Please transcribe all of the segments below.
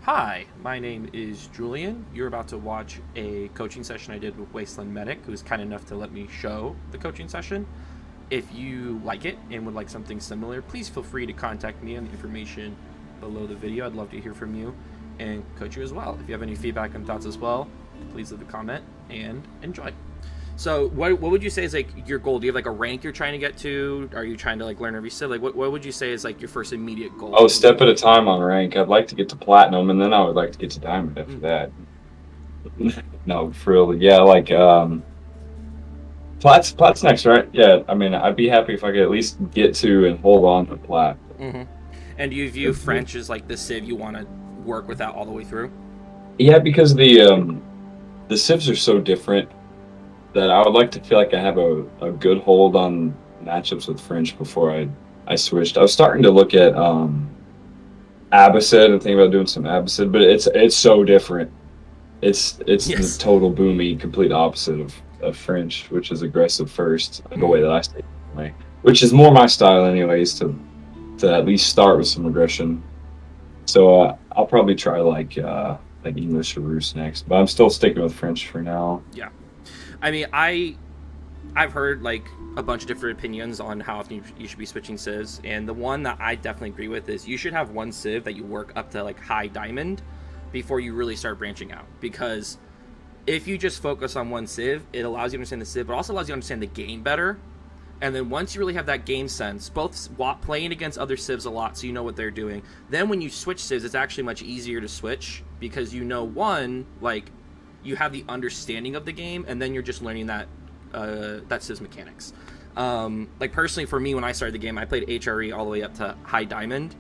Hi, my name is Julian. You're about to watch a coaching session I did with WastelandMedic, who was kind enough to let me show the coaching session. If you like it and would like something similar, please feel free to contact me on the information below the video. I'd love to hear from you and coach you as well. If you have any feedback and thoughts as well, please leave a comment and enjoy. So, what would you say is like your goal? Do you have like a rank you're trying to get to? Are you trying to like learn every skill? Like, what would you say is like your first immediate goal? Oh, step at a time on rank. I'd like to get to platinum, and then I would like to get to diamond after Mm. that. No, for real. Yeah, like plat's next, right? Yeah, I mean, I'd be happy if I could at least get to and hold on to plat. Mm-hmm. And do you view French as like the civ you want to work without all the way through? Yeah, because the civs are so different that I would like to feel like I have a good hold on matchups with French before I switched. I was starting to look at Abbasid and think about doing some Abbasid, but it's so different. It's the Yes. total boomy, complete opposite of French, which is aggressive first, the way that I stay anyway. Which is more my style anyways, to at least start with some aggression. So I'll probably try like English or Rus next, but I'm still sticking with French for now. Yeah. I mean, I've heard like a bunch of different opinions on how often you should be switching civs, and the one that I definitely agree with is you should have one civ that you work up to like high diamond before you really start branching out. Because if you just focus on one civ, it allows you to understand the civ, but also allows you to understand the game better. And then once you really have that game sense, both playing against other civs a lot, so you know what they're doing. Then when you switch civs, it's actually much easier to switch because you know one, like you have the understanding of the game, and then you're just learning that civ's mechanics. Like personally, for me, when I started the game, I played HRE all the way up to high diamond,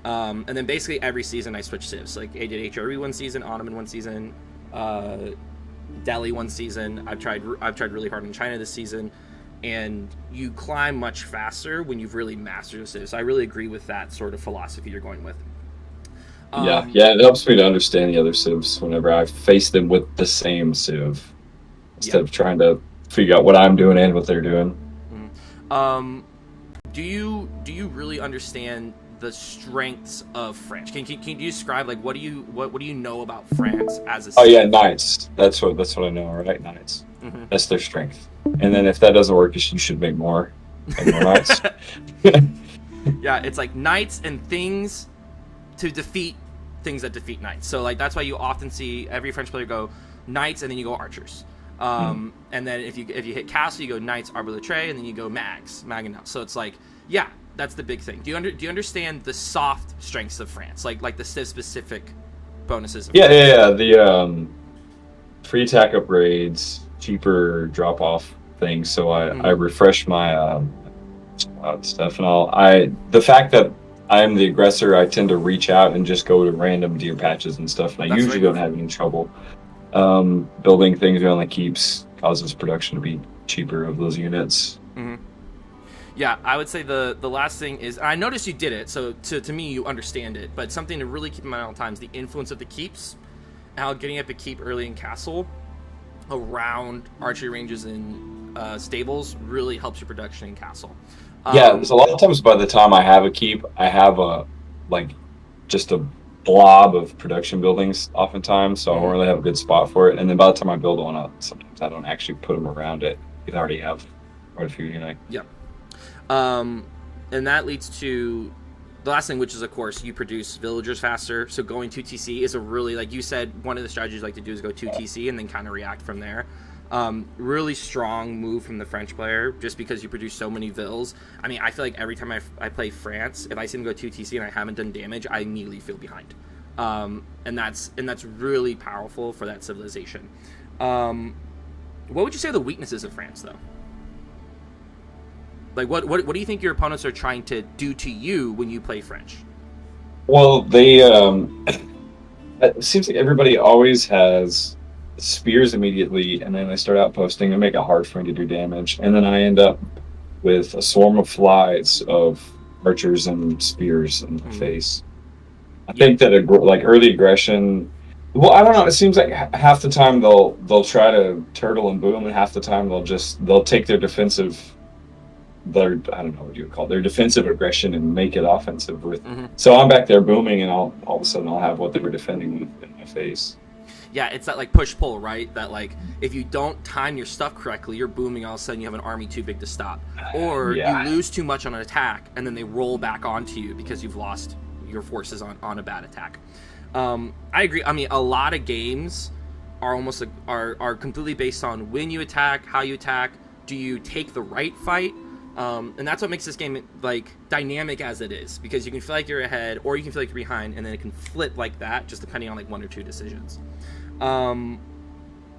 and then basically every season I switched civs. Like I did HRE one season, Ottoman one season, Delhi one season. I've tried really hard in China this season, and you climb much faster when you've really mastered a civ. So I really agree with that sort of philosophy you're going with. Yeah, Um, yeah, it helps me to understand the other civs whenever I face them with the same civ yeah. instead of trying to figure out what I'm doing and what they're doing. Mhm. Do you really understand the strengths of French? Can you describe like what do you know about France as a Oh yeah, civ? knights. That's what I know. Right, knights. Hmm. That's their strength. And then if that doesn't work, you should make more knights. Yeah, it's like knights and things to defeat things that defeat knights. So like that's why you often see every French player go knights and then you go archers. Hmm. And then if you hit castle, you go knights, arbalètre, and then you go maginot. So it's like, yeah, that's the big thing. Do you understand the soft strengths of France, like the civ specific bonuses of Yeah, yeah, France? yeah. The free attack upgrades, cheaper drop off things. So I Mm, refresh my stuff, and the fact that I'm the aggressor, I tend to reach out and just go to random deer patches and stuff, and I that's the usually right don't move. have any trouble. Building things around the keeps causes production to be cheaper of those units. Hmm. Yeah, I would say the last thing is, I noticed you did it, so to me you understand it, but something to really keep in mind at all times: the influence of the keeps, how getting up a keep early in castle around archery ranges and stables really helps your production in castle. Yeah, there's Um, a lot of times by the time I have a keep, I have a like just a blob of production buildings oftentimes, so I don't mhm. really have a good spot for it. And then by the time I build one up, sometimes I don't actually put them around it because I already have quite a few, you know. Yep. Um, and that leads to the last thing, which is, of course, you produce villagers faster. So going 2TC is a really, like you said, one of the strategies you like to do is go 2TC and then kind of react from there. Really strong move from the French player, just because you produce so many vills. I mean, I feel like every time I play France, if I see them go 2TC and I haven't done damage, I immediately feel behind. And that's really powerful for that civilization. Um, what would you say are the weaknesses of France, though? Like, what do you think your opponents are trying to do to you when you play French? Well, they it seems like everybody always has spears immediately, and then they start outposting and make it hard for me to do damage, and then I end up with a swarm of flies of archers and spears in the Mm, face. I yeah, think that like early aggression. Well, I don't know. It seems like half the time they'll try to turtle and boom, and half the time they'll take their defensive their, I don't know what you would call it, their defensive aggression and make it offensive with. Mm-hmm. So I'm back there booming, and all of a sudden I'll have what they were defending in my face. Yeah, it's that like push pull, right? That like if you don't time your stuff correctly, you're booming. All of a sudden, you have an army too big to stop, or Yeah. you lose too much on an attack, and then they roll back onto you because you've lost your forces on a bad attack. I agree. I mean, a lot of games are almost like, are completely based on when you attack, how you attack. Do you take the right fight? And that's what makes this game like dynamic as it is, because you can feel like you're ahead, or you can feel like you're behind, and then it can flip like that, just depending on like one or two decisions.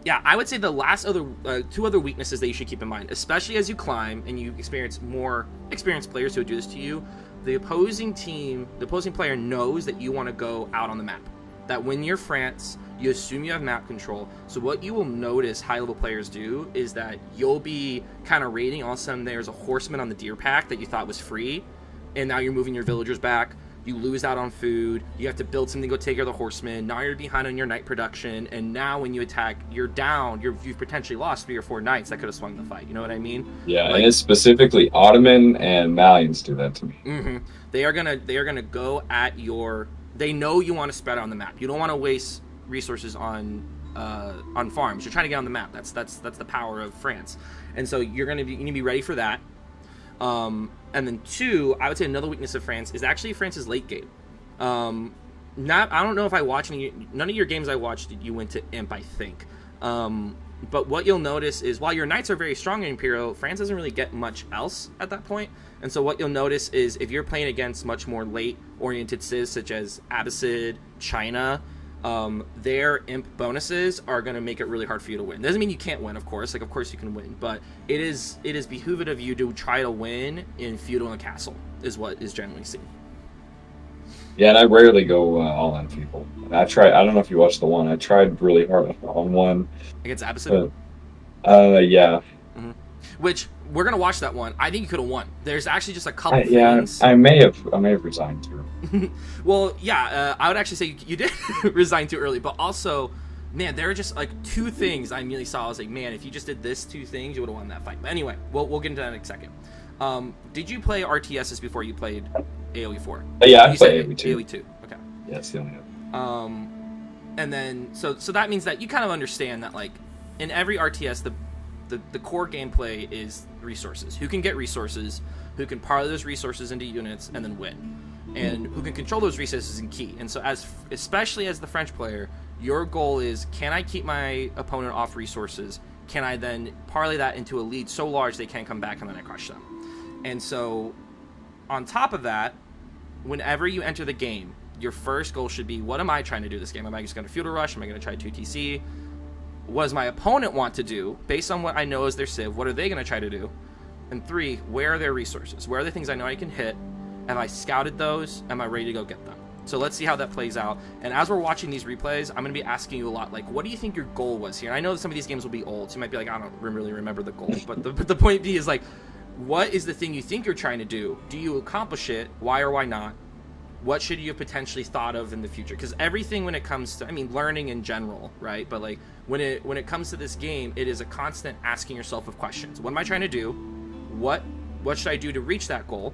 Yeah, I would say the last two other weaknesses that you should keep in mind, especially as you climb and you experience more experienced players who do this to you. The opposing player knows that you want to go out on the map. That when you're France, you assume you have map control. So what you will notice high-level players do is that you'll be kind of raiding. All of a sudden, there's a horseman on the deer pack that you thought was free, and now you're moving your villagers back. You lose out on food. You have to build something to go take care of the horsemen. Now you're behind on your knight production, and now when you attack, you're down. You've potentially lost 3 or 4 knights that could have swung the fight. You know what I mean? Yeah, like, and it's specifically Ottoman and Malians do that to me. Mm-hmm. They are gonna go at your. They know you want to spread on the map. You don't want to waste resources on farms. You're trying to get on the map. That's the power of France, and so you need to be ready for that. And then 2, I would say another weakness of France is actually France's late game. I don't know if I watched none of your games I watched. You went to Imp, I think. But what you'll notice is while your knights are very strong in Imperial, France doesn't really get much else at that point. And so what you'll notice is if you're playing against much more late-oriented civs such as Abbasid, China, their imp bonuses are going to make it really hard for you to win. Doesn't mean you can't win, of course. Like, of course you can win, but it is behooved of you to try to win in feudal and castle is what is generally seen. Yeah, and I rarely go all in people. I don't know if you watched the one. I tried really hard on one against Abbasid. Yeah. Mm-hmm. Which we're gonna watch that one. I think you could have won. There's actually just a couple things. I may have resigned too. Well, yeah, I would actually say you did resign too early, but also, man, there are just like 2 things I immediately saw. I was like, man, if you just did this 2 things, you would have won that fight. But anyway, we'll get into that in a second. Did you play RTSs before you played AOE 4? Yeah, I played AOE 2. AOE 2. Okay. Yeah, it's the only other. And then so that means that you kind of understand that like in every RTS the core gameplay is resources. Who can get resources, who can parlay those resources into units and then win. And who can control those resources is key. And so especially as the French player, your goal is, can I keep my opponent off resources? Can I then parlay that into a lead so large they can't come back and then I crush them? And so on top of that, whenever you enter the game, your first goal should be, what am I trying to do this game? Am I just going to feudal rush? Am I going to try 2TC? What does my opponent want to do? Based on what I know is their civ, what are they going to try to do? And 3, where are their resources? Where are the things I know I can hit? Have I scouted those? Am I ready to go get them? So let's see how that plays out. And as we're watching these replays, I'm going to be asking you a lot, like, what do you think your goal was here? And I know that some of these games will be old, so you might be like, I don't really remember the goal. But the point is, like, what is the thing you think you're trying to do? Do you accomplish it? Why or why not? What should you have potentially thought of in the future? Because everything when it comes to, I mean, learning in general, right? But like when it comes to this game, it is a constant asking yourself of questions. What am I trying to do? What should I do to reach that goal?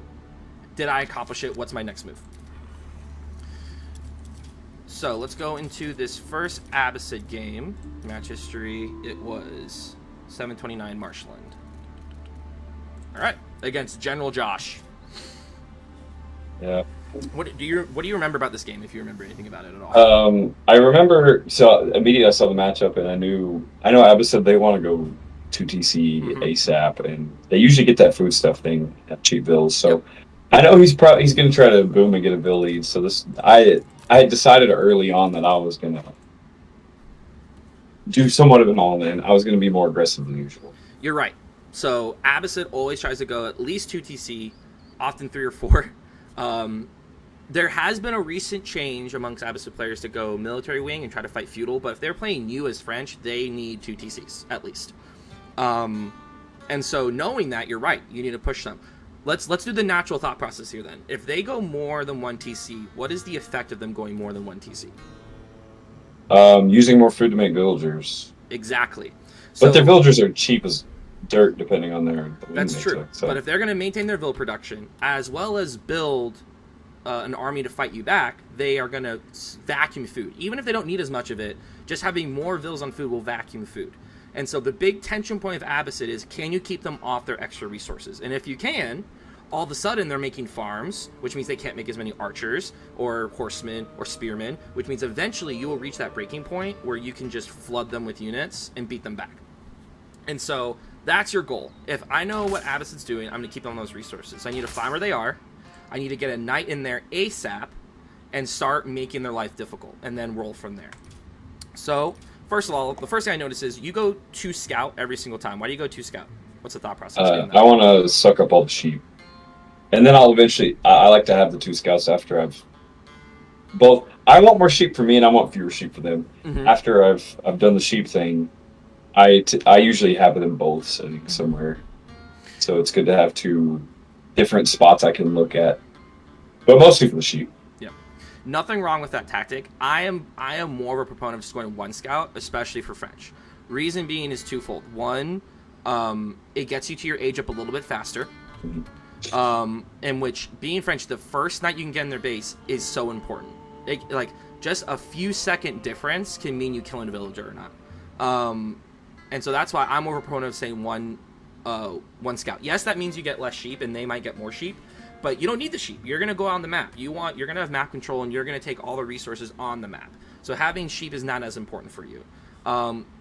Did I accomplish it? What's my next move? So let's go into this first Abbasid game. Match history, it was 729 Marshland. All right, against General Josh. Yeah. What do you remember about this game, if you remember anything about it at all? I remember, so immediately I saw the matchup and I know Abbasid, they want to go 2TC ASAP, and they usually get that food stuff thing at cheap bills. So I know he's going to try to boom and get a bill lead. So I had decided early on that I was going to do somewhat of an all-in. I was going to be more aggressive than usual. You're right. So Abbasid always tries to go at least 2TC, often 3 or 4. There has been a recent change amongst Abbasid players to go military wing and try to fight feudal, but if they're playing you as French, they need 2TCs, at least. And so knowing that, you're right, you need to push them. Let's do the natural thought process here then. If they go more than 1 TC, what is the effect of them going more than 1 TC? Using more food to make villagers. Exactly. So, but their villagers are cheap as dirt depending on the wing That's they true. took. So. But if they're going to maintain their vil production as well as build an army to fight you back, they are going to vacuum food. Even if they don't need as much of it, just having more vils on food will vacuum food. And so the big tension point of Abbasid is, can you keep them off their extra resources? And if you can, all of a sudden they're making farms, which means they can't make as many archers or horsemen or spearmen, which means eventually you will reach that breaking point where you can just flood them with units and beat them back. And so that's your goal. If I know what Abbasid's doing, I'm going to keep them on those resources. I need to find where they are. I need to get a knight in there ASAP and start making their life difficult, and then roll from there. So, first of all, the first thing I notice is you go 2 scout every single time. Why do you go 2 scout? What's the thought process? I want to suck up all the sheep. And then I'll eventually, I like to have the 2 scouts after I've both. I want more sheep for me, and I want fewer sheep for them. Mm-hmm. After I've done the sheep thing, I usually have them both sitting somewhere. So it's good to have 2 different spots I can look at, but mostly for the sheep. Yeah, nothing wrong with that tactic. I am more of a proponent of just going 1 scout, especially for French. Reason being is twofold. One, it gets you to your age up a little bit faster. Mm-hmm. In which being French, the first night you can get in their base is so important. Like just a few second difference can mean you killing a villager or not. And so that's why I'm more of a proponent of saying one scout. Yes, that means you get less sheep and they might get more sheep, but you don't need the sheep. You're gonna go on the map. You're gonna have map control and you're gonna take all the resources on the map. So having sheep is not as important for you.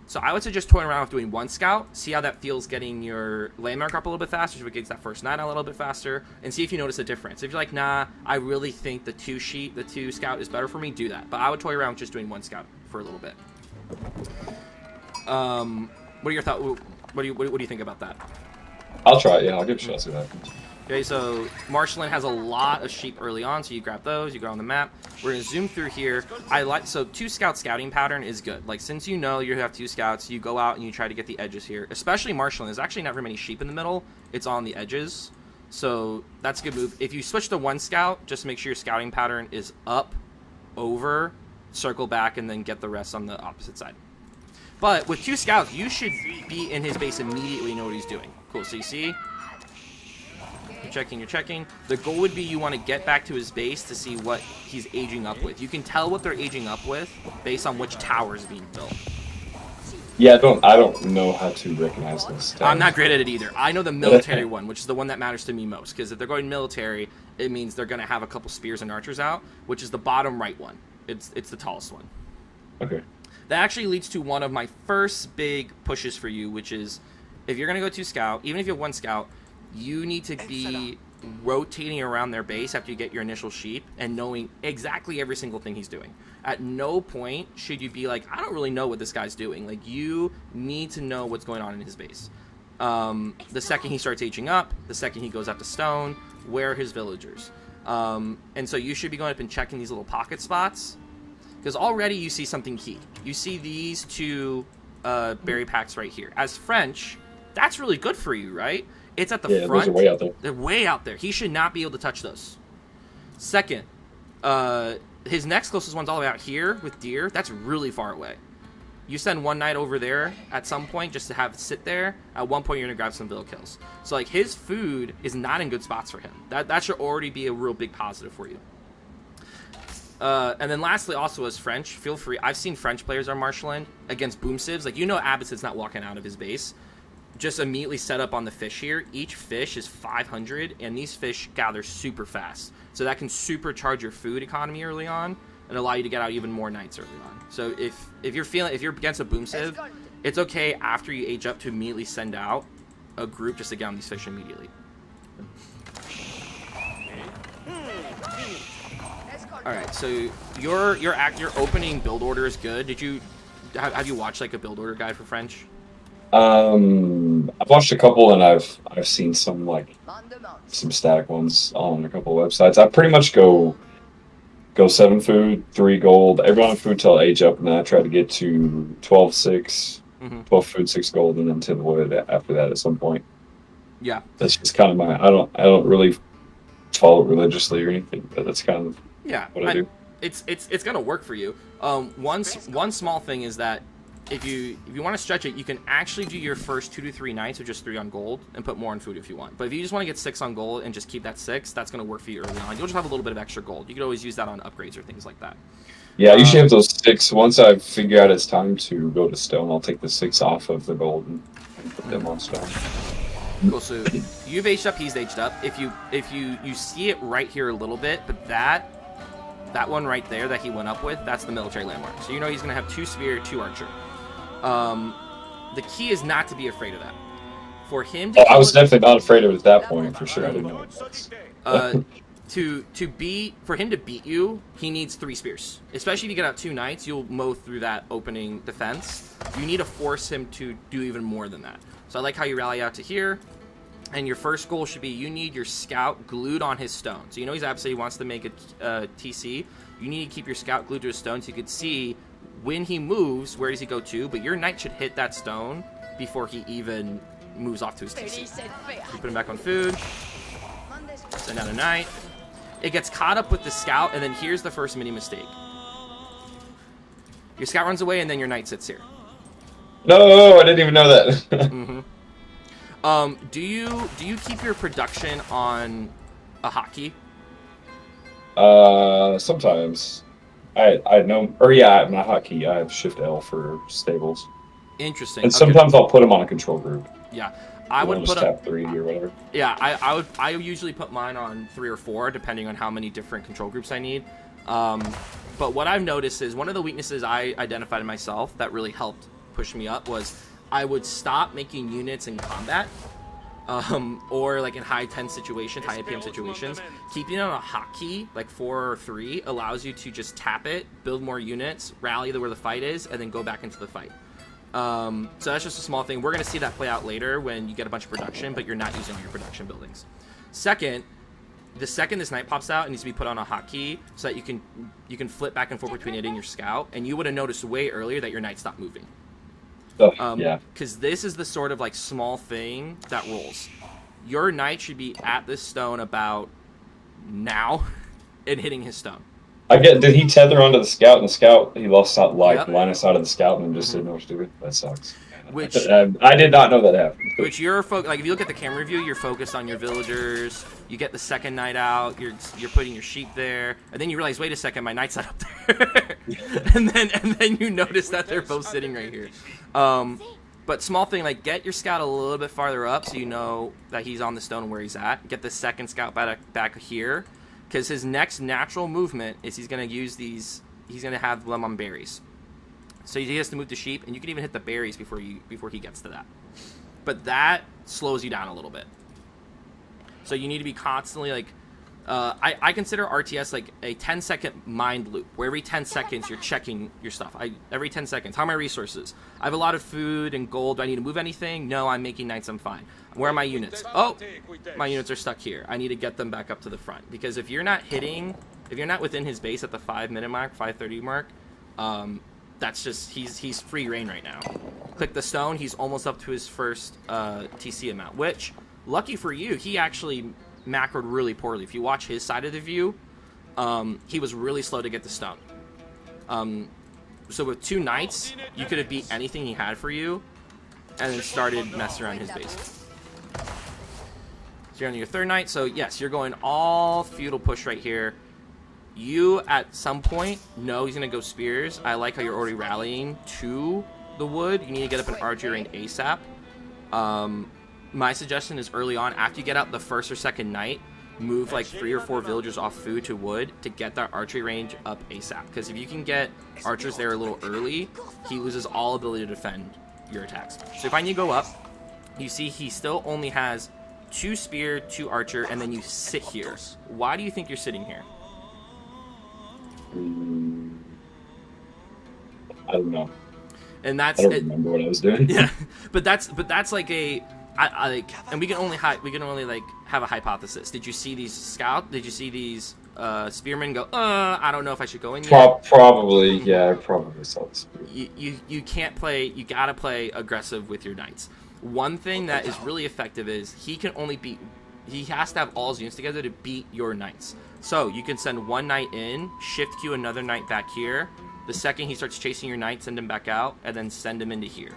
So I would suggest toying around with doing 1 scout, see how that feels getting your landmark up a little bit faster, so it gets that first night a little bit faster, and see if you notice a difference. If you're like, nah, I really think the 2 scout is better for me, do that. But I would toy around with just doing 1 scout for a little bit. What are your thoughts? What do you think about that? I'll try it. Yeah, I'll give it a shot. See what happens. Okay, so Marshland has a lot of sheep early on, so you grab those, you go on the map. We're gonna zoom through here. So 2 scout scouting pattern is good. Like, since you know you have 2 scouts, you go out and you try to get the edges here. Especially Marshland, there's actually not very many sheep in the middle. It's on the edges, so that's a good move. If you switch to 1 scout, just make sure your scouting pattern is up, over, circle back, and then get the rest on the opposite side. But with 2 scouts, you should be in his base immediately, know what he's doing. Cool, so you see? You're checking. The goal would be you want to get back to his base to see what he's aging up with. You can tell what they're aging up with based on which tower is being built. Yeah, I don't know how to recognize this. I'm not great at it either. I know the military one, which is the one that matters to me most, because if they're going military, it means they're going to have a couple spears and archers out, which is the bottom right one. It's the tallest one. Okay. That actually leads to one of my first big pushes for you, which is if you're going to go 2 scout, even if you have 1 scout, you need to be rotating around their base after you get your initial sheep and knowing exactly every single thing he's doing. At no point should you be like, I don't really know what this guy's doing. Like, you need to know what's going on in his base. The second he starts aging up, the second he goes up to stone, where are his villagers? And so you should be going up and checking these little pocket spots, because already you see something key. You see these 2 berry packs right here. As French, that's really good for you, right? It's at the front. Those are way out there. They're way out there. He should not be able to touch those. Second, his next closest one's all the way out here with deer. That's really far away. You send 1 knight over there at some point just to have it sit there. At one point, you're going to grab some vill kills. So, like, his food is not in good spots for him. That should already be a real big positive for you. And then lastly, also as French, feel free. I've seen French players on Marshland against boom sieves. Like, you know Abbasid's not walking out of his base. Just immediately set up on the fish here. Each fish is 500, and these fish gather super fast. So that can supercharge your food economy early on and allow you to get out even more knights early on. So if you're against a boom sieve, it's okay after you age up to immediately send out a group just to get on these fish immediately. All right, so your opening build order is good. Have you watched like a build order guide for French? I've watched a couple, and I've seen some static ones on a couple of websites. I pretty much go 7 food, 3 gold, everyone on food till age up, and then I try to get to 12-6, 12 food, 6 gold, and then 10 wood after that at some point. Yeah, that's just kind of my. I don't really follow it religiously or anything, but that's kind of what I do. It's gonna work for you. One small thing is that if you want to stretch it, you can actually do your first 2 to 3 knights with just 3 on gold and put more on food if you want. But if you just want to get 6 on gold and just keep that 6, that's going to work for you early on. You'll just have a little bit of extra gold. You could always use that on upgrades or things like that. Yeah, I usually have those 6. Once I figure out it's time to go to stone, I'll take the 6 off of the gold and put them on stone. Cool. So you've aged up. He's aged up. If you see it right here a little bit, but that one right there that he went up with, that's the military landmark. So you know he's going to have 2 spear, 2 archer. The key is not to be afraid of that. For him to I was definitely not afraid of it at that point, for sure. I didn't know what it was. For him to beat you, he needs 3 spears. Especially if you get out 2 knights, you'll mow through that opening defense. You need to force him to do even more than that. So I like how you rally out to here. And your first goal should be you need your scout glued on his stone. So you know he's absolutely wants to make a TC. You need to keep your scout glued to his stone so you can see when he moves, where does he go to. But your knight should hit that stone before he even moves off to his TC. You put him back on food. Send out a knight. It gets caught up with the scout, and then here's the first mini mistake. Your scout runs away, and then your knight sits here. No, I didn't even know that. Mm-hmm. Do you keep your production on a hotkey? Sometimes. I know, or yeah, my hotkey. I have Shift L for stables. Interesting. And sometimes I'll put them on a control group. Yeah, I would just put tap 3 or whatever. Yeah, I usually put mine on 3 or 4, depending on how many different control groups I need. But what I've noticed is one of the weaknesses I identified in myself that really helped push me up was I would stop making units in combat, or like in high tense situations, high APM situations. Keeping it on a hotkey, like 4 or 3, allows you to just tap it, build more units, rally to where the fight is, and then go back into the fight. So that's just a small thing. We're going to see that play out later when you get a bunch of production, but you're not using all your production buildings. Second, the second this knight pops out, it needs to be put on a hotkey so that you can flip back and forth between it and your scout, and you would have noticed way earlier that your knight stopped moving. Yeah. Because this is the sort of like small thing that rolls. Your knight should be at this stone about now and hitting his stone. Did he tether onto the scout, and the scout, he lost line of sight of the scout and just didn't know what to do with it? That sucks. Which I did not know that happened. Which you're like, if you look at the camera view, you're focused on your villagers. You get the second knight out. You're putting your sheep there, and then you realize, wait a second, my knight's not up there. and then you notice that they're both sitting right here. But small thing, like get your scout a little bit farther up so you know that he's on the stone where he's at. Get the second scout back here, because his next natural movement is he's going to use these. He's going to have them on berries. So he has to move the sheep, and you can even hit the berries before he gets to that. But that slows you down a little bit. So you need to be constantly like, I consider RTS like a 10-second mind loop, where every 10 seconds you're checking your stuff. Every 10 seconds, how are my resources? I have a lot of food and gold. Do I need to move anything? No, I'm making knights, I'm fine. Where are my units? Oh, my units are stuck here. I need to get them back up to the front. Because if you're not within his base at the 5-minute mark, 5:30 mark, that's just, he's free reign right now. Click the stone, he's almost up to his first TC amount, which, lucky for you, he actually macroed really poorly. If you watch his side of the view, he was really slow to get the stone. So with 2 knights, you could have beat anything he had for you, and then started messing around his base. So you're on your 3rd knight, so yes, you're going all feudal push right here. You, at some point, know he's going to go spears. I like how you're already rallying to the wood. You need to get up an archer rank ASAP. My suggestion is early on, after you get out the 1st or 2nd knight, move like 3 or 4 villagers off food to wood to get that archery range up ASAP. Because if you can get archers there a little early, he loses all ability to defend your attacks. So if I need to go up, you see he still only has 2 spear, 2 archer, and then you sit here. Why do you think you're sitting here? I don't know. And that's I don't remember what I was doing. Yeah, but that's like a I like, and we can only like have a hypothesis. Did you see these scout? Did you see these spearmen go? I don't know if I should go in yet. Probably, yeah. I probably saw this. You can't play. You gotta play aggressive with your knights. One thing that is really effective is he can only beat. He has to have all his units together to beat your knights. So you can send 1 knight in, shift queue another knight back here, The second he starts chasing your knight, send him back out, and then send him into here.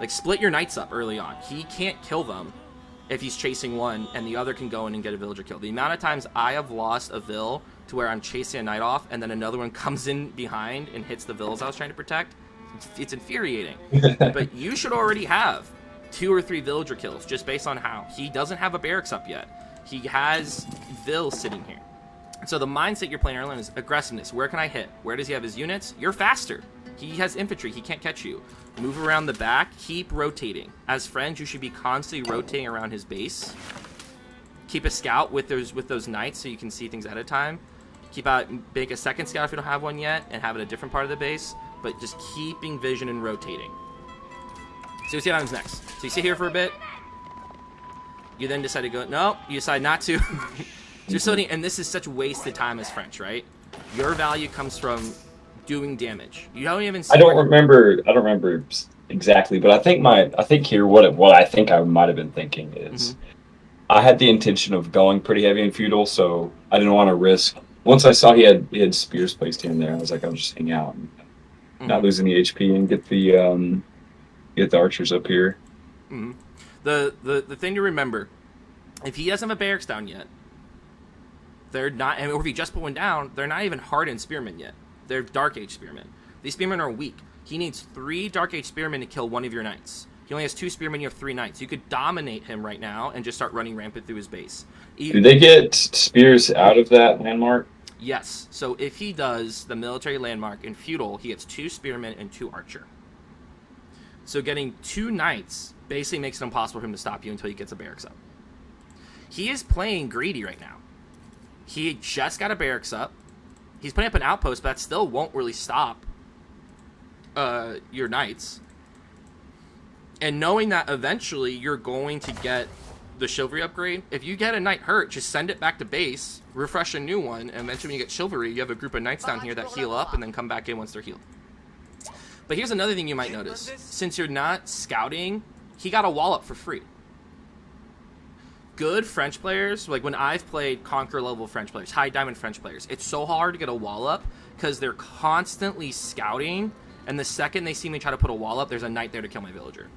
Like, split your knights up early on. He can't kill them if he's chasing one, and the other can go in and get a villager kill. The amount of times I have lost a vill to where I'm chasing a knight off, and then another one comes in behind and hits the vills I was trying to protect, it's infuriating. But you should already have 2 or 3 villager kills just based on how he doesn't have a barracks up yet. He has vills sitting here. So the mindset you're playing early on is aggressiveness. Where can I hit? Where does he have his units? You're faster. He has infantry. He can't catch you. Move around the back. Keep rotating. As friends, you should be constantly rotating around his base. Keep a scout with those knights so you can see things at a time. Make a second scout if you don't have one yet, and have it a different part of the base. But just keeping vision and rotating. So you see what happens next. So you sit here for a bit. You then decide to go. No, you decide not to. And this is such wasted time as French, right? Your value comes from doing damage. You don't even. I don't remember exactly, but I think here what I think I might have been thinking is, I had the intention of going pretty heavy in feudal, so I didn't want to risk. Once I saw he had spears placed here and there, I was like, I'll just hang out and not losing the HP and get the archers up here. The thing to remember, if he doesn't have a barracks down yet, they're not, or if he just put one down, they're not even hardened spearmen yet. They're Dark Age spearmen. These spearmen are weak. He needs 3 Dark Age spearmen to kill one of your knights. He only has 2 spearmen, you have 3 knights. You could dominate him right now and just start running rampant through his base. Do they get spears out of that landmark? Yes. So if he does the military landmark in feudal, he gets 2 spearmen and 2 archer. So getting 2 knights basically makes it impossible for him to stop you until he gets a barracks up. He is playing greedy right now. He just got a barracks up. He's putting up an outpost, but that still won't really stop your knights. And knowing that eventually you're going to get the chivalry upgrade, if you get a knight hurt, just send it back to base, refresh a new one, and eventually when you get chivalry, you have a group of knights down here that heal up and then come back in once they're healed. But here's another thing you might notice. Since you're not scouting, he got a wall up for free. Good French players, like when I've played Conqueror level French players, high diamond French players, it's so hard to get a wall up because they're constantly scouting, and the second they see me try to put a wall up, there's a knight there to kill my villager.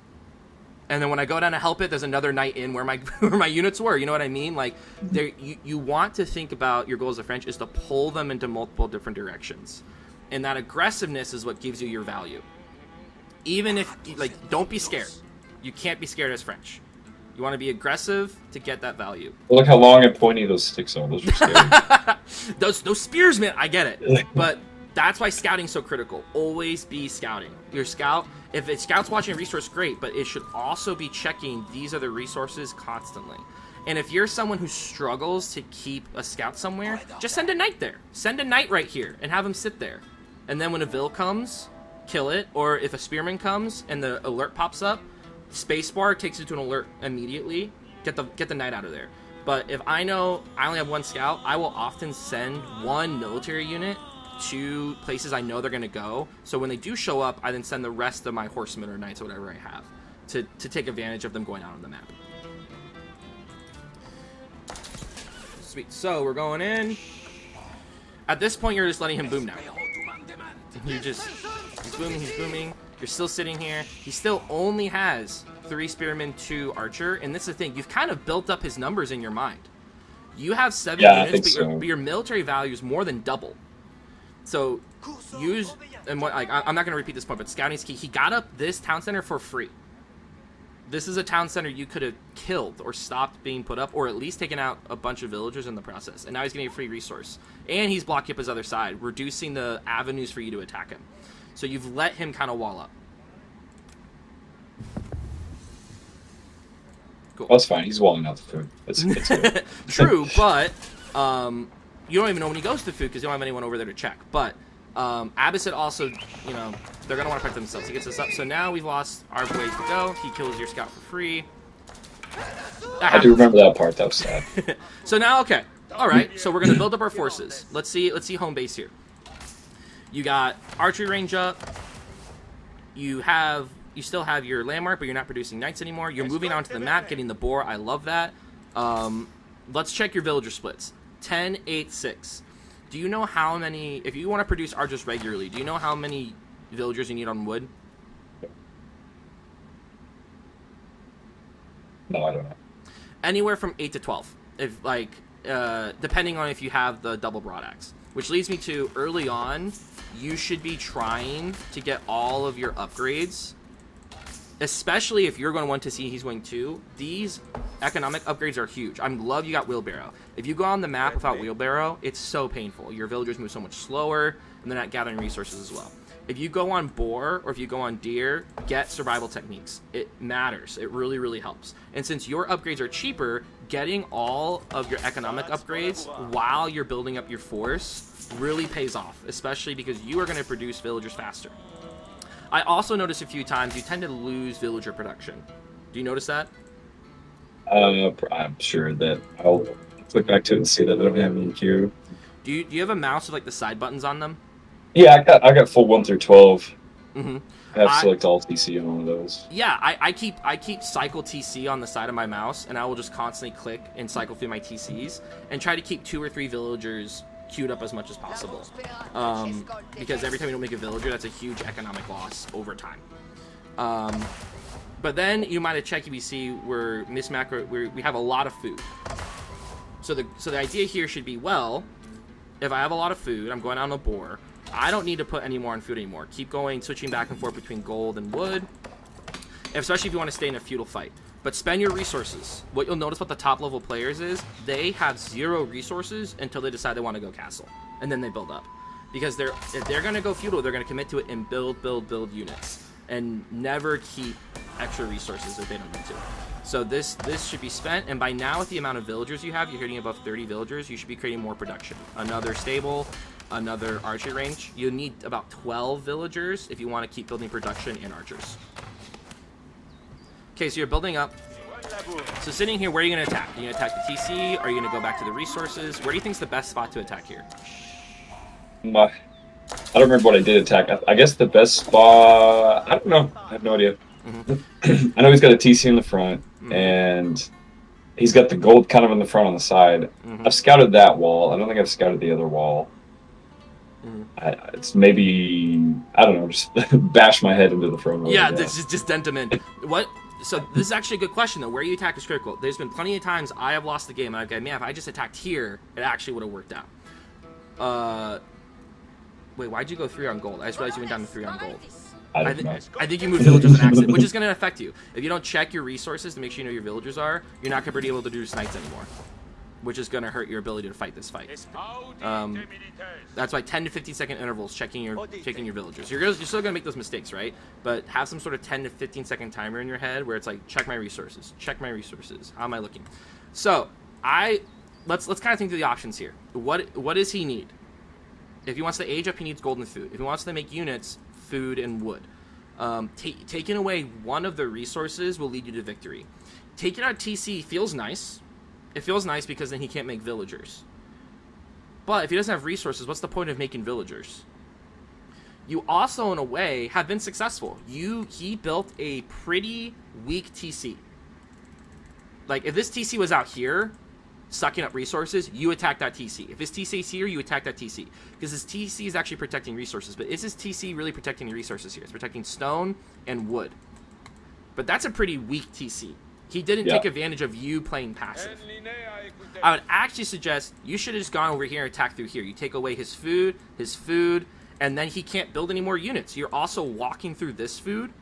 And then when I go down to help it, there's another knight in where my units were. You know what I mean? Like, you want to think about your goals as a French is to pull them into multiple different directions. And that aggressiveness is what gives you your value. Even if, like, don't be scared. You can't be scared as French. You want to be aggressive to get that value. Well, look how long and pointy those sticks are. Those are scary. those spears, man, I get it. But that's why scouting's so critical. Always be scouting. Your scout, if a scout's watching a resource, great, but it should also be checking these other resources constantly. And if you're someone who struggles to keep a scout somewhere, just send a knight there. Send a knight right here and have him sit there. And then when a vill comes, kill it. Or if a spearman comes and the alert pops up, spacebar takes you to an alert immediately. Get the knight out of there. But if I know I only have 1 scout, I will often send 1 military unit to places I know they're going to go. So when they do show up, I then send the rest of my horsemen or knights or whatever I have to take advantage of them going out on the map. Sweet. So we're going in. At this point, you're just letting him boom now. He's booming. You're still sitting here. He still only has 3 spearmen, 2 archer. And this is the thing. You've kind of built up his numbers in your mind. You have 7 units, but your military value is more than double. So use, and what, like, I'm not going to repeat this point, but scouting is key. He got up this town center for free. This is a town center you could have killed or stopped being put up, or at least taken out a bunch of villagers in the process. And now he's getting a free resource. And he's blocking up his other side, reducing the avenues for you to attack him. So you've let him kind of wall up. Cool. Well, that's fine. He's walling out the food. It's good. True, but you don't even know when he goes to food because you don't have anyone over there to check. But Abbasid also, you know, they're going to want to protect themselves. He gets us up. So now we've lost our ways to go. He kills your scout for free. I do remember that part. That was sad. So now, okay. All right. So we're going to build up our forces. Let's see home base here. You got archery range up. You still have your landmark, but you're not producing knights anymore. You're moving onto the map, getting the boar. I love that. Let's check your villager splits. 10, 8, 6. Do you know how many, if you want to produce archers regularly, do you know how many villagers you need on wood? No, I don't know. Anywhere from 8 to 12, if like depending on if you have the double broadaxe. Which leads me to, early on, you should be trying to get all of your upgrades, especially if you're going 1 to C, he's going 2. These economic upgrades are huge. I'm glad you got wheelbarrow. If you go on the map without wheelbarrow, it's so painful. Your villagers move so much slower, and they're not gathering resources as well. If you go on boar, or if you go on deer, get survival techniques. It matters. It really, really helps. And since your upgrades are cheaper, getting all of your economic upgrades while you're building up your force really pays off, especially because you are going to produce villagers faster. I also noticed a few times you tend to lose villager production. Do you notice that? I'm sure that I'll click back to it and see that I don't have any queue. Do you have a mouse with like the side buttons on them? Yeah, I got full 1 through 12. Mm-hmm. I have select all TC on one of those. Yeah, I keep cycle TC on the side of my mouse, and I will just constantly click and cycle through my TCs and try to keep 2 or 3 villagers queued up as much as possible. Because every time you don't make a villager, that's a huge economic loss over time. But then you might have checked UBC where Miss Macro we have a lot of food. So the idea here should be, well, if I have a lot of food, I'm going out on a boar. I don't need to put any more on food anymore. Keep going, switching back and forth between gold and wood, especially if you want to stay in a feudal fight. But spend your resources. What you'll notice about the top level players is they have 0 resources until they decide they want to go castle, and then they build up. Because if they're going to go feudal, they're going to commit to it and build units, and never keep extra resources if they don't need to. So this should be spent, and by now with the amount of villagers you have, you're hitting above 30 villagers, you should be creating more production. Another stable, another archery range. You'll need about 12 villagers if you want to keep building production and archers. Okay, so you're building up. So sitting here, where are you going to attack? Are you going to attack the TC? Are you going to go back to the resources? Where do you think is the best spot to attack here? I don't remember what I did attack. I guess the best spot... I don't know. I have no idea. Mm-hmm. I know he's got a TC in the front, and he's got the gold kind of in the front on the side. Mm-hmm. I've scouted that wall. I don't think I've scouted the other wall. Mm-hmm. It's maybe... I don't know, just bash my head into the front. Yeah, this is just dent him in. What... So this is actually a good question, though. Where you attack is critical. There's been plenty of times I have lost the game, and I've gone, man, if I just attacked here, it actually would have worked out. Wait, why'd you go 3 on gold? I just realized you went down to 3 on gold. I think you moved villagers on accident, which is going to affect you. If you don't check your resources to make sure you know your villagers are, you're not going to be able to do snites anymore, which is going to hurt your ability to fight this fight. That's why 10 to 15 second intervals checking your villagers. You're still going to make those mistakes, right? But have some sort of 10 to 15 second timer in your head where it's like, check my resources. How am I looking? So let's kind of think through the options here. What does he need? If he wants to age up, he needs gold and food. If he wants to make units, food and wood. Taking away one of the resources will lead you to victory. Taking out TC feels nice. It feels nice because then he can't make villagers. But if he doesn't have resources, what's the point of making villagers? You also, in a way, have been successful. He built a pretty weak TC. Like, if this TC was out here, sucking up resources, you attack that TC. If his TC is here, you attack that TC. Because his TC is actually protecting resources. But is his TC really protecting resources here? It's protecting stone and wood. But that's a pretty weak TC. He didn't take advantage of you playing passive. I would actually suggest you should have just gone over here and attacked through here. You take away his food, and then he can't build any more units. You're also walking through this food,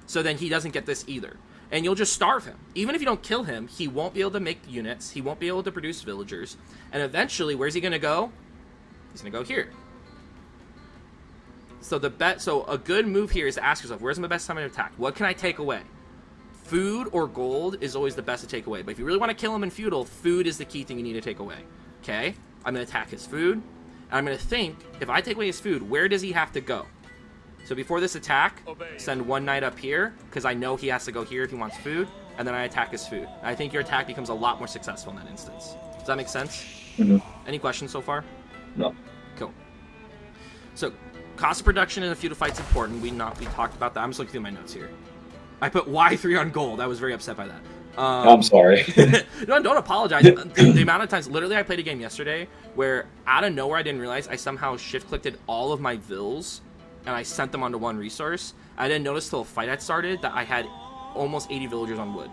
so then he doesn't get this either. And you'll just starve him. Even if you don't kill him, he won't be able to make units. He won't be able to produce villagers. And eventually, where's he going to go? He's going to go here. So a good move here is to ask yourself, where's my best time to attack? What can I take away? Food or gold is always the best to take away. But if you really want to kill him in feudal, food is the key thing you need to take away. Okay? I'm going to attack his food. And I'm going to think, if I take away his food, where does he have to go? So before this attack, send one knight up here, because I know he has to go here if he wants food, and then I attack his food. I think your attack becomes a lot more successful in that instance. Does that make sense? Mm-hmm. Any questions so far? No. Cool. So, cost of production in a feudal fight's important. We talked about that. I'm just looking through my notes here. I put Y3 on gold. I was very upset by that. I'm sorry. No, don't apologize. The amount of times, literally, I played a game yesterday where out of nowhere I didn't realize I somehow shift-clicked all of my vills and I sent them onto one resource. I didn't notice till a fight had started that I had almost 80 villagers on wood.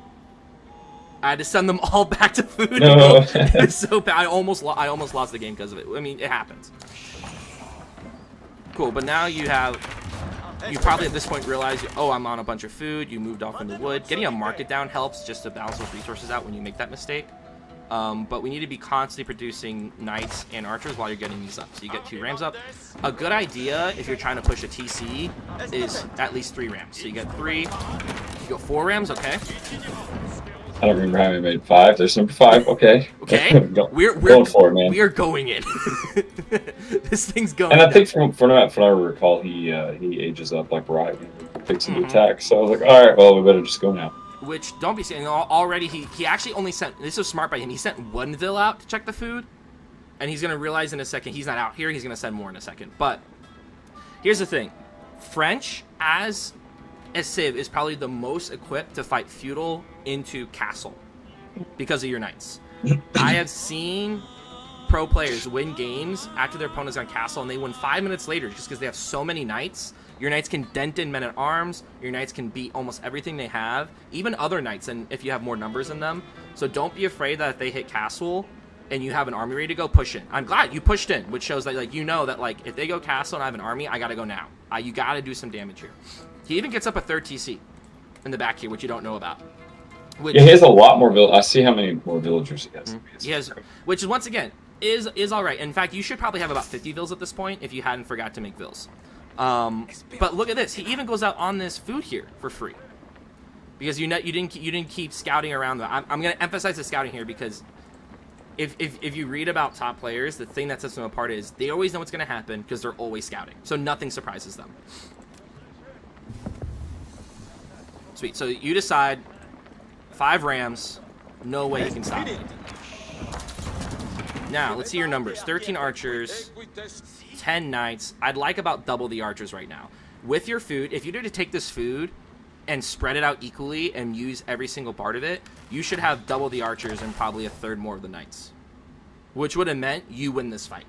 I had to send them all back to food. No. It's so bad. I almost lost the game because of it. I mean, it happens. Cool, but now you probably at this point realize, oh, I'm on a bunch of food. You moved off into wood. Getting a market down helps just to balance those resources out when you make that mistake. But we need to be constantly producing knights and archers while you're getting these up. So you get 2 rams up. A good idea if you're trying to push a TC is at least 3 rams. So you get 3. You go 4 rams, okay? I don't remember having made 5. There's number 5. Okay. Okay. We're going for it, man. We are going in. This thing's going. And I think from what I recall, he ages up like right when he picks a new attack. So I was like, all right, well, we better just go now. Which, don't be saying, already he actually only sent, this was smart by him, he sent 1 vill out to check the food, and he's going to realize in a second he's not out here, he's going to send more in a second. But here's the thing, French as a civ is probably the most equipped to fight feudal into castle because of your knights. I have seen pro players win games after their opponent's on castle and they win 5 minutes later just because they have so many knights. Your knights can dent in men-at-arms. Your knights can beat almost everything they have, even other knights, and if you have more numbers in them. So don't be afraid that if they hit castle and you have an army ready to go, push in. I'm glad you pushed in, which shows that, like, you know that, like, if they go castle and I have an army, I gotta go now. You gotta do some damage here. He even gets up a 3rd TC in the back here, which you don't know about. Yeah, he has a lot more I see how many more villagers he has. He has, which is, once again, is all right. In fact, you should probably have about 50 vills at this point if you hadn't forgot to make vills. But look at this. He even goes out on this food here for free because you didn't keep scouting around. I'm going to emphasize the scouting here because if you read about top players, the thing that sets them apart is they always know what's going to happen because they're always scouting. So nothing surprises them. Sweet. So you decide 5 rams, no way you can stop me. Now, let's see your numbers. 13 archers, 10 knights. I'd like about double the archers right now. With your food, if you were to take this food and spread it out equally and use every single part of it, you should have double the archers and probably a 1/3 more of the knights. Which would have meant you win this fight.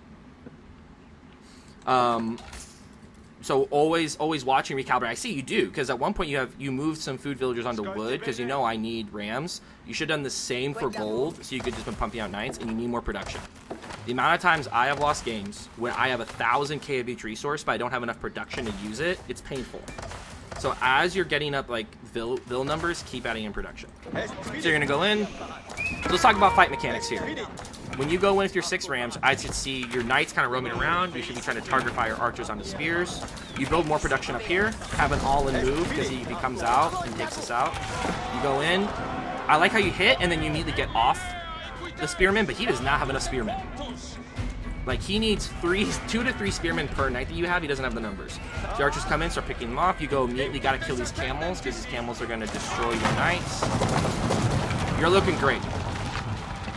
So always watch and recalibrate. I see you do, because at one point you moved some food villagers onto wood, because you know I need rams. You should have done the same for gold, so you could just been pumping out knights, and you need more production. The amount of times I have lost games when I have 1,000k of each resource, but I don't have enough production to use it, it's painful. So as you're getting up like vill numbers, keep adding in production. So you're gonna go in. So let's talk about fight mechanics here. When you go in with your 6 rams, I should see your knights kind of roaming around. You should be trying to target fire archers onto spears. You build more production up here, have an all-in move because he comes out and takes us out. You go in. I like how you hit and then you immediately get off the spearmen, but he does not have enough spearmen. Like, he needs 2 to 3 spearmen per knight that you have. He doesn't have the numbers. The archers come in, start picking them off. You go immediately, got to kill these camels because these camels are going to destroy your knights. You're looking great.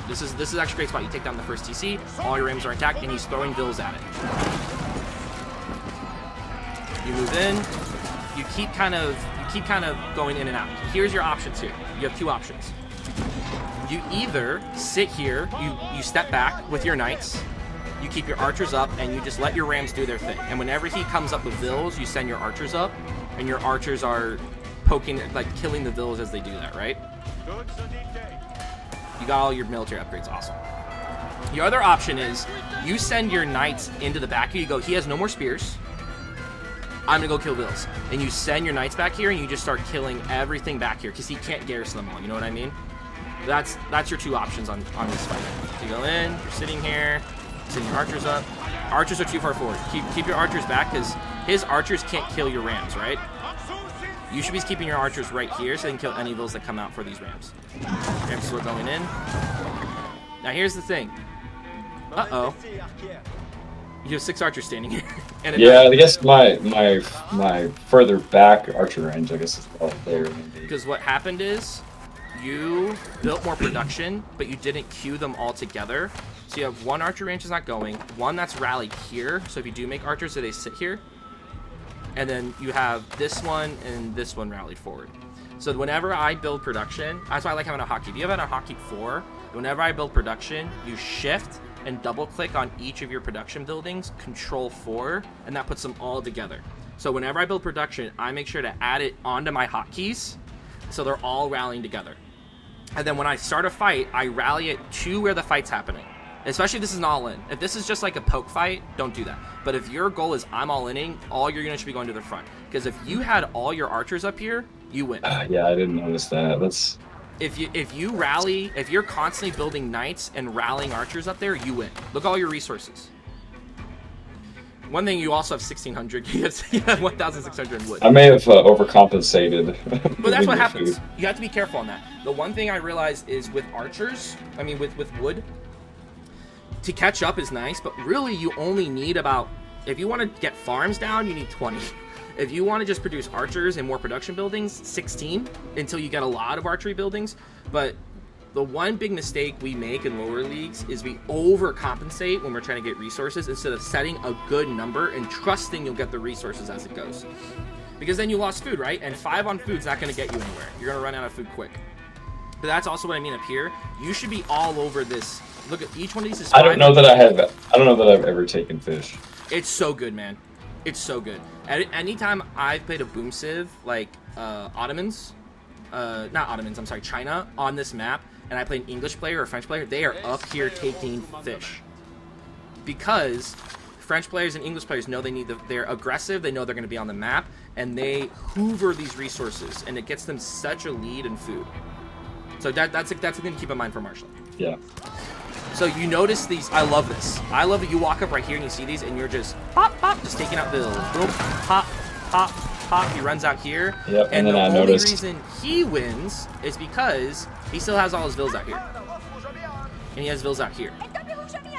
This is actually a great spot. You take down the first TC, all your rams are intact, and he's throwing vills at it. You move in, you keep kind of going in and out. Here's your options here. You have 2 options. You either sit here, you step back with your knights, you keep your archers up, and you just let your rams do their thing. And whenever he comes up with vills, you send your archers up, and your archers are poking, like killing the vills as they do that, right? You got all your military upgrades, awesome. Your other option is you send your knights into the back here. You go, he has no more spears. I'm gonna go kill vills. And you send your knights back here and you just start killing everything back here because he can't garrison them all, you know what I mean? That's your 2 options on this fight. So you go in, you're sitting here, send your archers up. Archers are too far forward. Keep your archers back because his archers can't kill your rams, right? You should be keeping your archers right here so they can kill any vills that come out for these rams. Rams still going in. Now here's the thing. Uh-oh. You have 6 archers standing here. And yeah, I guess my further back archer range, I guess, is all there. Because what happened is you built more production, but you didn't queue them all together. So you have 1 archer range is not going, 1 that's rallied here. So if you do make archers, so they sit here. And then you have this one and this one rallied forward. So whenever I build production, that's why I like having a hotkey. If you have a hotkey 4, whenever I build production, you shift and double click on each of your production buildings, control 4, and that puts them all together. So whenever I build production, I make sure to add it onto my hotkeys so they're all rallying together. And then when I start a fight, I rally it to where the fight's happening. Especially if this is an all-in. If this is just like a poke fight, don't do that. But if your goal is I'm all-inning, all your units should be going to the front. Because if you had all your archers up here, you win. Yeah, I didn't notice that. That's... If you rally, if you're constantly building knights and rallying archers up there, you win. Look at all your resources. One thing, you also have 1,600. You have 1,600 wood. I may have overcompensated. But that's what happens. Food. You have to be careful on that. The one thing I realized is with archers, I mean with wood, to catch up is nice, but really you only need about, if you want to get farms down, you need 20. If you want to just produce archers and more production buildings, 16 until you get a lot of archery buildings. But the one big mistake we make in lower leagues is we overcompensate when we're trying to get resources instead of setting a good number and trusting you'll get the resources as it goes. Because then you lost food, right? And 5 on food's not going to get you anywhere. You're going to run out of food quick. But that's also what I mean up here. You should be all over this. Look at each one of these is 5. I don't know that I've ever taken fish. It's so good, man. It's so good. Anytime I've played a boom civ like not Ottomans, I'm sorry, China on this map, and I play an English player or a French player, they are up here taking fish. Because French players and English players know they're aggressive, they know they're going to be on the map, and they hoover these resources, and it gets them such a lead in food. So that's a thing to keep in mind for Marshall. Yeah. So you notice these, I love this. I love that you walk up right here and you see these and you're just pop, pop, just taking out bills. Boom, pop, pop, pop. He runs out here. Yep, and then the I only noticed reason he wins is because he still has all his bills out here. And he has bills out here.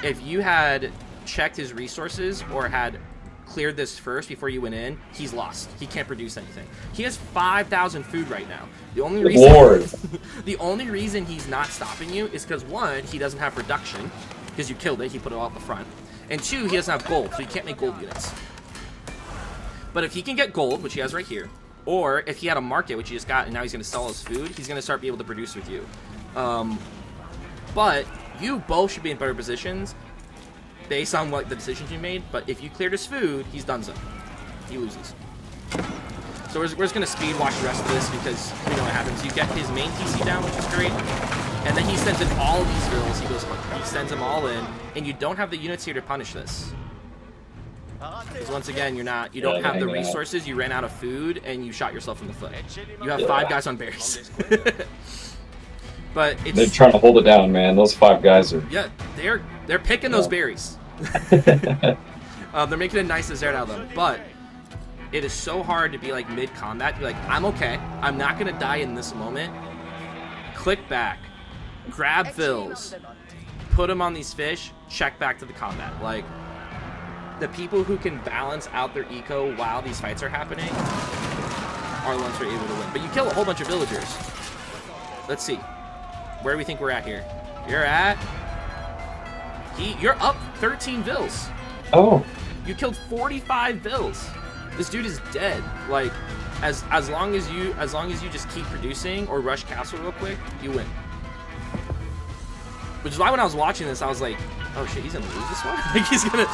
If you had checked his resources or had cleared this first before you went in, he's lost. He can't produce anything. He has 5,000 food right now. The only reason he's not stopping you is because 1, he doesn't have production because you killed it. He put it all up the front, and 2, he doesn't have gold, so he can't make gold units. But if he can get gold, which he has right here, or if he had a market, which he just got, and now he's going to sell his food, he's going to start being able to produce with you. But you both should be in better positions based on what the decisions you made. But if you cleared his food, he's done so. He loses. So we're just going to speed watch the rest of this because we know what happens. You get his main TC down, which is great. And then he sends in all of these drills. He sends them all in. And you don't have the units here to punish this. Because once again, you don't have the resources. You ran out of food and you shot yourself in the foot. You have 5 guys on berries. But they're trying to hold it down, man. Those 5 guys are... Yeah, they're picking those berries. They're making a nice dessert out of them. But it is so hard to be like mid-combat. Be like, I'm okay. I'm not going to die in this moment. Click back. Grab fills. Put them on these fish. Check back to the combat. Like, the people who can balance out their eco while these fights are happening are the ones who are able to win. But you kill a whole bunch of villagers. Let's see. Where do we think we're at here? You're up 13 vills. Oh. You killed 45 vills. This dude is dead. Like, as long as you just keep producing or rush castle real quick, you win. Which is why when I was watching this, I was like, oh shit, he's gonna lose this one? Like, he's gonna...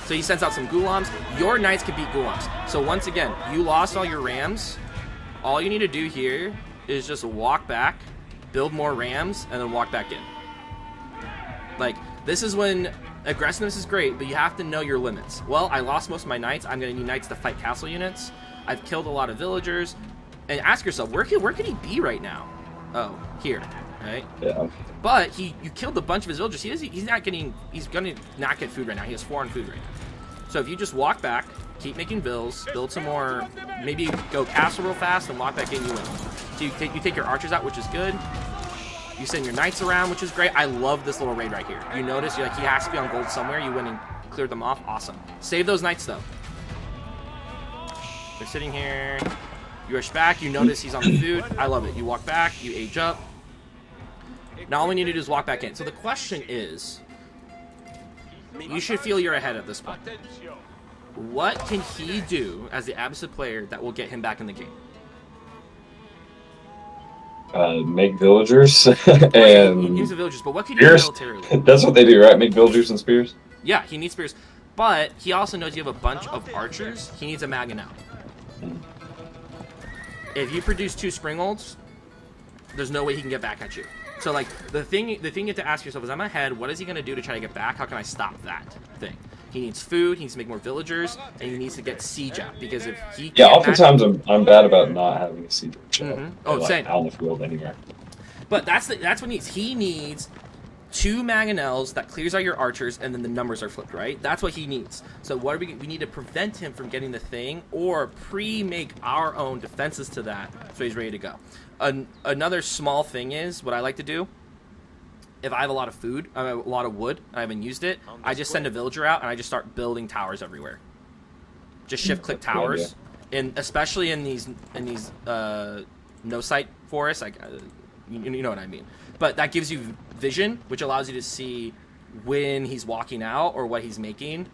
So he sends out some gulams. Your knights can beat gulams. So once again, you lost all your rams. All you need to do here is just walk back, build more rams, and then walk back in. Like, this is when aggressiveness is great, but you have to know your limits. Well, I lost most of my knights. I'm going to need knights to fight castle units. I've killed a lot of villagers. And ask yourself, where could he be right now? Oh, here, right? Yeah. But you killed a bunch of his villagers. He's going to not get food right now. He has 4 on food right now. So if you just walk back, keep making bills, build some more, maybe go castle real fast and walk back in, you win. So you take your archers out, which is good. You send your knights around, which is great. I love this little raid right here. You notice he has to be on gold somewhere. You went and cleared them off. Awesome. Save those knights, though. They're sitting here. You rush back. You notice he's on the food. I love it. You walk back. You age up. Now all we need to do is walk back in. So the question is, you should feel you're ahead at this point. What can he do as the Abbasid player that will get him back in the game? Make villagers Well, yeah, he needs and the villagers, but what can you do spears. militarily? That's what they do, right? Make villagers and spears. Yeah, he needs spears, but he also knows you have a bunch of archers. He needs a Magan out. If you produce 2 Springolds, there's no way he can get back at you. So like the thing you have to ask yourself is, I'm ahead. What is he gonna do to try to get back? How can I stop that thing? He needs food. He needs to make more villagers, and he needs to get siege out, because if he Yeah, can't oftentimes I'm bad about not having a siege Oh, like, same. out in the field anywhere. But that's what he needs. He needs 2 mangonels that clears out your archers, and then the numbers are flipped, right? That's what he needs. So what are we need to prevent him from getting the thing, or pre-make our own defenses to that, so he's ready to go. Another small thing is, what I like to do, if I have a lot of food, a lot of wood, and I haven't used it, I just send a villager out, and I just start building towers everywhere. Just shift-click towers, and especially in these no-site forests, like you know what I mean. But that gives you vision, which allows you to see when he's walking out or what he's making.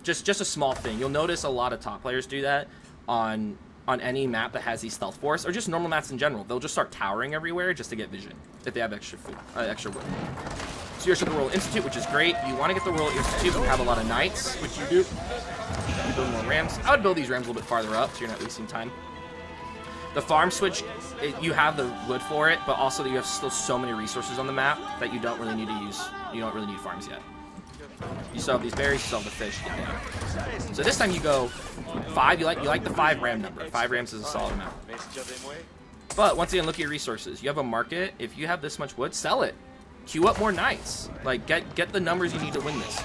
Just a small thing. You'll notice a lot of top players do that on any map that has these stealth forests, or just normal maps in general. They'll just start towering everywhere just to get vision if they have extra food, extra wood. So you're at the Royal Institute, which is great. You want to get the Royal Institute and have a lot of knights, which you do. You build more rams. I would build these rams a little bit farther up, so you're not wasting time. The farm switch, you have the wood for it, but also you have still so many resources on the map that you don't really need to use. You don't really need farms yet. You still have these berries, you still have the fish. Yeah. So this time you go 5. You like the 5 ram number. 5 rams is a solid amount. But once again, look at your resources. You have a market. If you have this much wood, sell it. Queue up more knights. Like get the numbers you need to win this.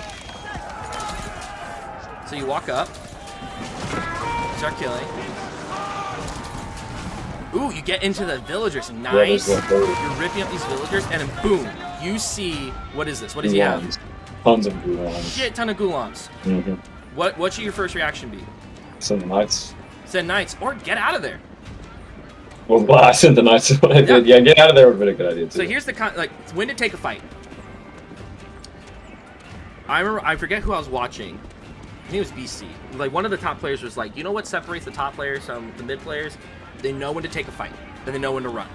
So you walk up, start killing. Ooh, you get into the villagers. Nice. You're ripping up these villagers, and then boom, you see, what is this? What does he have? Tons of gulons. Shit ton of gulons. Mm-hmm. What should your first reaction be? Send the knights. Send knights, or get out of there. Well, I sent the knights. Yeah, get out of there would have been a good idea too. So here's the when to take a fight. I forget who I was watching. I think it was BC. Like one of the top players was like, you know what separates the top players from the mid players? They know when to take a fight, and they know when to run.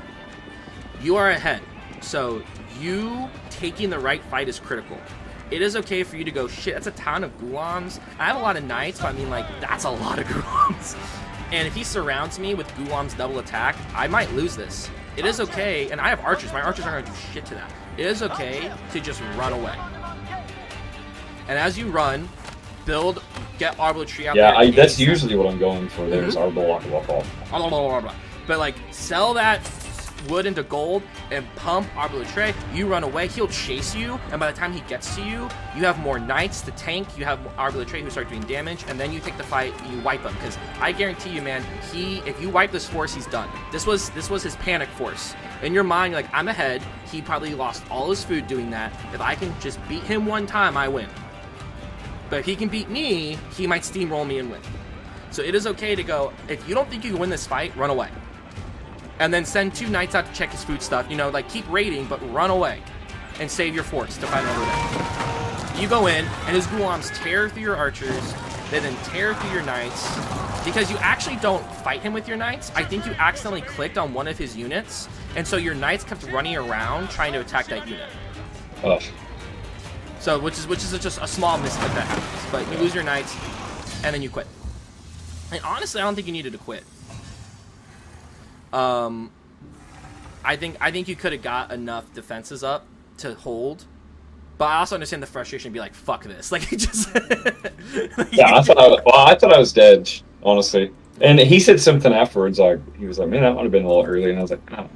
You are ahead, so you taking the right fight is critical. It is okay for you to go, shit, that's a ton of gulons. I have a lot of knights, but I mean, like, that's a lot of gulons. And if he surrounds me with gulon's double attack, I might lose this. It is okay, and I have archers. My archers aren't going to do shit to that. It is okay to just run away. And as you run, get Arbor Tree out there. Yeah, that's usually what I'm going for. There's Arbor But like, sell that wood into gold and pump Arbor Tree. You run away, he'll chase you, and by the time he gets to you, you have more knights to tank. You have Arbor Tree who start doing damage, and then you take the fight. You wipe him, because I guarantee you, man, if you wipe this force, he's done. This was his panic force. In your mind, you're like, I'm ahead. He probably lost all his food doing that. If I can just beat him one time, I win. But if he can beat me, he might steamroll me and win. So it is okay to go, if you don't think you can win this fight, run away. And then send 2 knights out to check his food stuff. You know, like, keep raiding, but run away. And save your force to fight another day. You go in, and his gulons tear through your archers. They then tear through your knights. Because you actually don't fight him with your knights. I think you accidentally clicked on one of his units. And so your knights kept running around trying to attack that unit. Oh. So, which is just a small mistake that happens. But you lose your knights, and then you quit. And honestly, I don't think you needed to quit. I think you could have got enough defenses up to hold, but I also understand the frustration. Be like, fuck this, like it just. Yeah, I thought I was dead, honestly. And he said something afterwards, like he was like, "Man, that might have been a little early," and I was like, "Oh."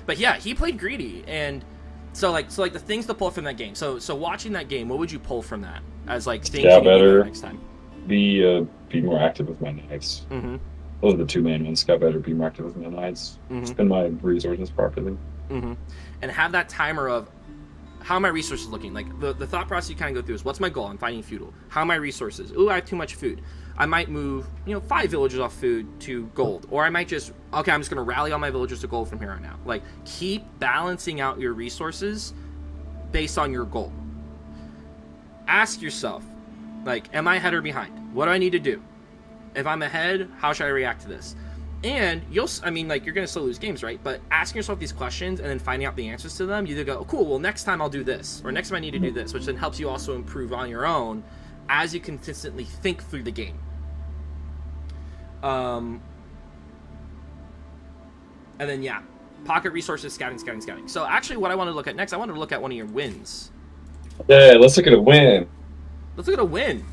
But yeah, he played greedy, and so like the things to pull from that game. So watching that game, what would you pull from that as like things you need to do next time? Be more active with my knights. Mm-hmm. Those are the 2 main ones. Scout better, be more active with my knights. Spend my resources properly. And have that timer of how are my resources looking? Like the thought process you kind of go through is, what's my goal? I'm fighting feudal. How are my resources? Ooh, I have too much food. I might move 5 villagers off food to gold, or I might just I'm just gonna rally all my villagers to gold from here on out. Like, keep balancing out your resources based on your goal. Ask yourself, like, am I ahead or behind? What do I need to do? If I'm ahead, how should I react to this? And I mean, like, you're going to still lose games, right? But asking yourself these questions and then finding out the answers to them, you either go, oh, cool, well, next time I'll do this, or next time I need to do this, which then helps you also improve on your own as you consistently think through the game. And then, yeah, pocket resources, scouting. So actually what I want to look at next, I want to look at one of your wins. Yeah, let's look at a win. Let's look at a win,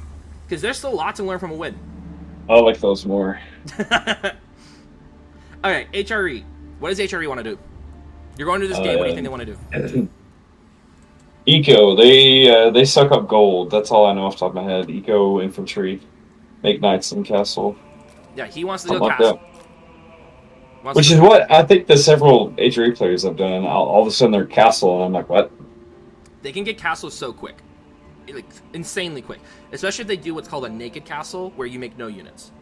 because there's still lots to learn from a win. I like those more. All right, HRE. What does HRE want to do? You're going to this game. What do you think they want to do? Eco. They suck up gold. That's all I know off the top of my head. Eco infantry, make knights in castle. Yeah, he wants to go Like castle. Which is what I think the several HRE players have done. All of a sudden they're castle, and I'm like, what? They can get castles so quick, like insanely quick. Especially if they do what's called a naked castle, where you make no units.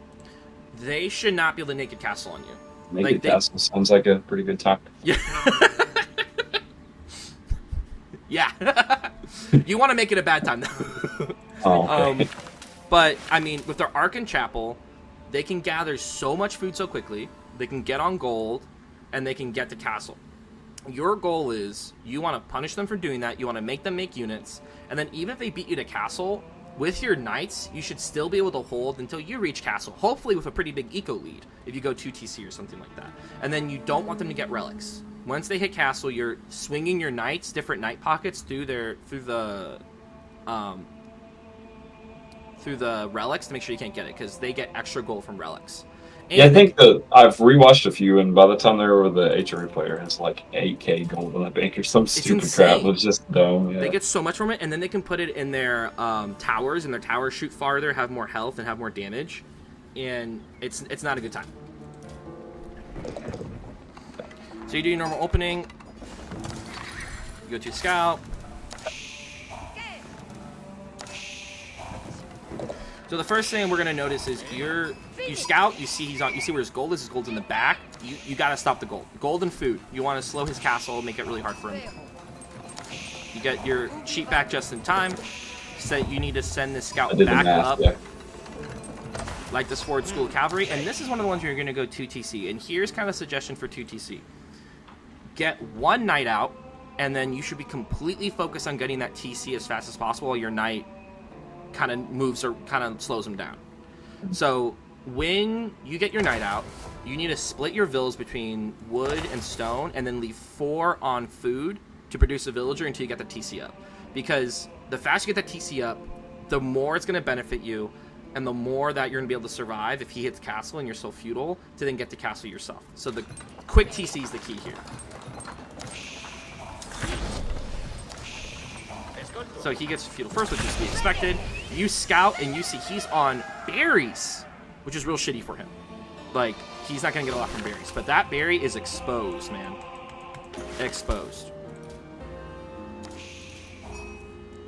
They should not be able to naked castle on you. Naked castle sounds like a pretty good time. Yeah. Yeah. You want to make it a bad time, though. Oh, okay. But, I mean, with their Ark and Chapel, they can gather so much food so quickly, they can get on gold, and they can get to castle. Your goal is, you want to punish them for doing that, you want to make them make units, and then even if they beat you to castle, with your knights, you should still be able to hold until you reach castle, hopefully with a pretty big eco lead, if you go 2TC or something like that. And then you don't want them to get relics. Once they hit castle, you're swinging your knights, different knight pockets, through the relics to make sure you can't get it, because they get extra gold from relics. And yeah, I think I've rewatched a few, and by the time they're over, the HRE player has like 8K gold in the bank or some stupid crap. It's just dumb. Yeah. They get so much from it, and then they can put it in their towers, and their towers shoot farther, have more health, and have more damage. And it's not a good time. So you do your normal opening. You go to scout. So the first thing we're gonna notice is you scout. You see you see where his gold is. His gold's in the back. You gotta stop the gold. Gold and food. You want to slow his castle, make it really hard for him. You get your cheat back just in time. So you need to send the scout back up, like this forward school of cavalry. And this is one of the ones where you're gonna go 2TC. And here's kind of a suggestion for 2TC. Get one knight out, and then you should be completely focused on getting that TC as fast as possible, while your knight kind of moves or kind of slows him down. So when you get your knight out, you need to split your villas between wood and stone, and then leave 4 on food to produce a villager until you get the TC up. Because the faster you get that TC up, the more it's going to benefit you, and the more that you're going to be able to survive if he hits castle and you're so feudal to then get to castle yourself. So the quick TC is the key here. So he gets feudal first, which is to be expected. You scout, and you see he's on berries, which is real shitty for him. Like, he's not going to get a lot from berries. But that berry is exposed, man. Exposed.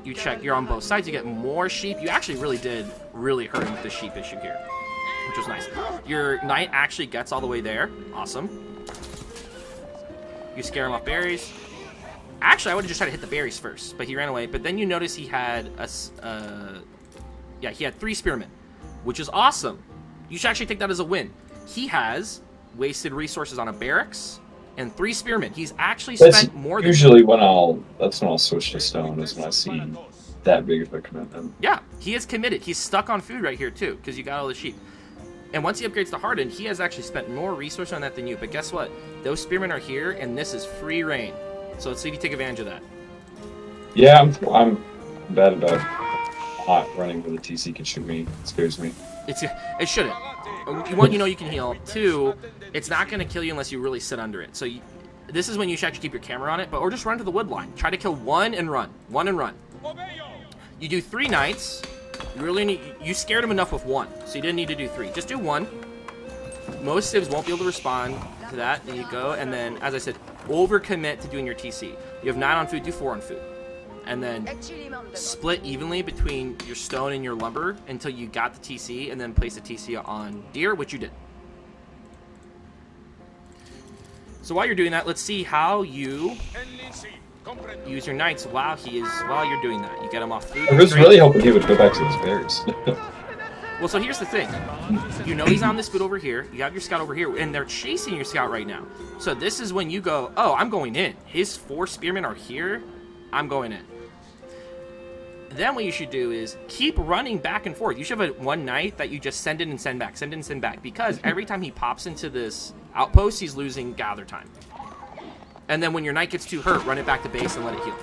You check, you're on both sides. You get more sheep. You actually really hurt him with the sheep issue here, which was nice. Your knight actually gets all the way there. Awesome. You scare him off berries. Actually, I would have just tried to hit the berries first, but he ran away. But then you notice he had he had 3 spearmen, which is awesome. You should actually take that as a win. He has wasted resources on a barracks and 3 spearmen. He's actually spent more than... Usually that's when I'll switch to stone, is when I see that big of a commitment. Yeah, he is committed. He's stuck on food right here, too, because you got all the sheep. And once he upgrades to Hardened, he has actually spent more resources on that than you. But guess what? Those spearmen are here, and this is free reign. So let's see if you take advantage of that. Yeah, I'm bad about not running where the TC can shoot me. It scares me. It shouldn't. 1, you know you can heal. 2, it's not going to kill you unless you really sit under it. So this is when you should actually keep your camera on it, or just run to the wood line. Try to kill 1 and run. 1 and run. You do 3 knights. You scared him enough with 1, so you didn't need to do 3. Just do 1. Most civs won't be able to respond to that. There you go. And then, as I said, overcommit to doing your TC. You have 9 on food, do 4 on food. And then split evenly between your stone and your lumber until you got the TC, and then place the TC on deer, which you did. So while you're doing that, let's see how you use your knights while you're doing that. You get him off food. I was really hoping he would go back to his berries. Well, so here's the thing. You know he's on this foot over here. You have your scout over here, and they're chasing your scout right now. So this is when you go, oh, I'm going in. His 4 spearmen are here. I'm going in. Then what you should do is keep running back and forth. You should have one knight that you just send in and send back, send in and send back. Because every time he pops into this outpost, he's losing gather time. And then when your knight gets too hurt, run it back to base and let it heal.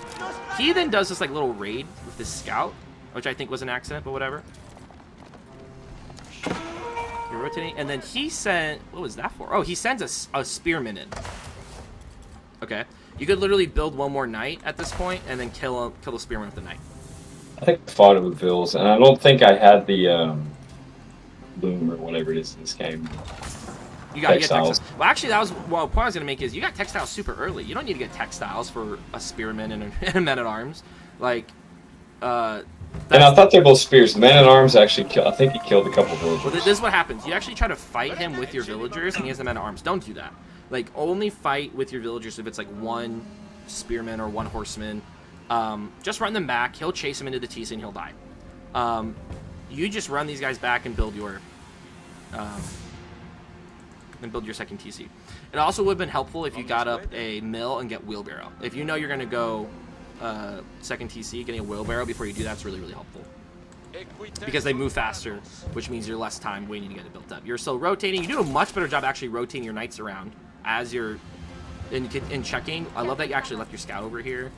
He then does this like little raid with this scout, which I think was an accident, but whatever. You're rotating, and then he sent, what was that for? Oh, he sends a spearman in. Okay. You could literally build one more knight at this point, and then kill the spearman with the knight. I think I fought it with Vils, and I don't think I had the loom or whatever it is in this game. You gotta get textiles. Well, actually, that was the point I was gonna make is you got textiles super early. You don't need to get textiles for a spearman and a man-at-arms. Like, and I thought they're both spears. The man-at-arms actually killed. I think he killed a couple villagers. Well, this is what happens. You actually try to fight him with your villagers, and he has the man-at-arms. Don't do that. Like, only fight with your villagers if it's like one spearman or one horseman. Just run them back. He'll chase him into the TC and he'll die. You just run these guys back and build your second TC. It also would have been helpful if you got up a mill and get wheelbarrow. If you know you're gonna go second TC, getting a wheelbarrow before you do that's really, really helpful. Because they move faster, which means you're less time waiting to get it built up. You're still rotating. You do a much better job actually rotating your knights around as you're in checking. I love that you actually left your scout over here.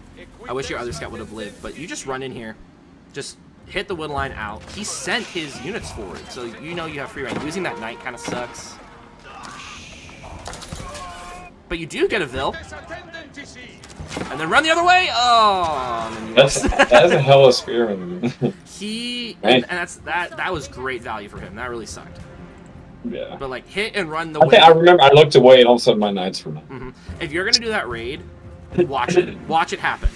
I wish your other scout would have lived, but you just run in here. Just hit the wood line out. He sent his units forward, so you know you have free reign. Losing that knight kind of sucks. But you do get a Vil. And then run the other way. Oh, and then that's a hell of a spearman. that was great value for him. That really sucked. Yeah. But like hit and run the way. I remember I looked away and all of a sudden my knights were not. If you're gonna do that raid, watch it happen.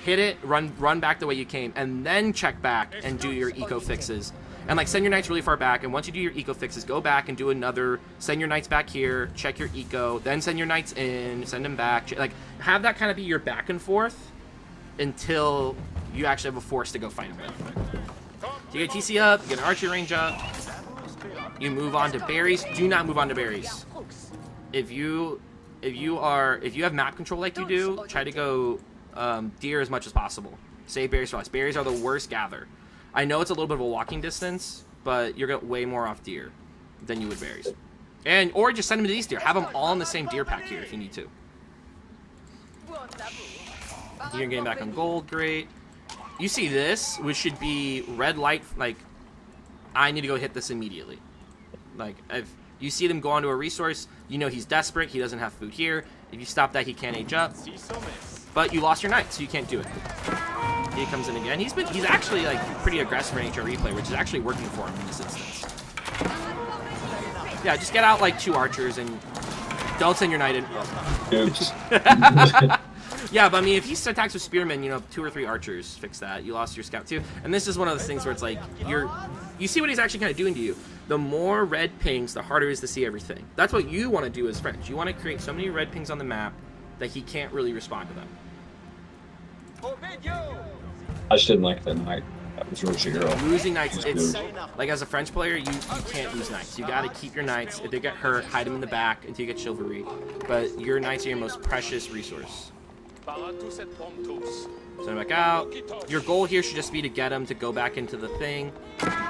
Hit it, run back the way you came, and then check back and do your eco fixes. And like send your knights really far back, and once you do your eco fixes, go back and do another. Send your knights back here, check your eco, then send your knights in, send them back. Like have that kind of be your back and forth until you actually have a force to go fight them with. You get TC up, you get an archery range up. You move on to berries. Do not move on to berries. If you have map control like you do, try to go deer as much as possible. Save berries for last. Berries are the worst gather. I know it's a little bit of a walking distance, but you're gonna way more off deer than you would berries. Or just send them to these deer. Have them all in the same deer pack here if you need to. You're getting back on gold, great. You see this, which should be red light. Like, I need to go hit this immediately. Like, if you see them go onto a resource, you know he's desperate. He doesn't have food here. If you stop that, he can't age up. But you lost your knight, so you can't do it. He comes in again. He's actually like pretty aggressive for an HRE player, which is actually working for him in this instance. Yeah, just get out like 2 archers and don't send your knight in. Oops. Yeah, but I mean, if he attacks with spearmen, 2 or 3 archers, fix that. You lost your scout too. And this is one of those things where it's like, you see what he's actually kind of doing to you. The more red pings, the harder it is to see everything. That's what you want to do as friends. You want to create so many red pings on the map that he can't really respond to them. I just didn't like that knight. That was Roger. Losing knights, it's like as a French player, you can't lose knights. You got to keep your knights. If they get hurt, hide them in the back until you get chivalry. But your knights are your most precious resource. Send them back out. Your goal here should just be to get them to go back into the thing.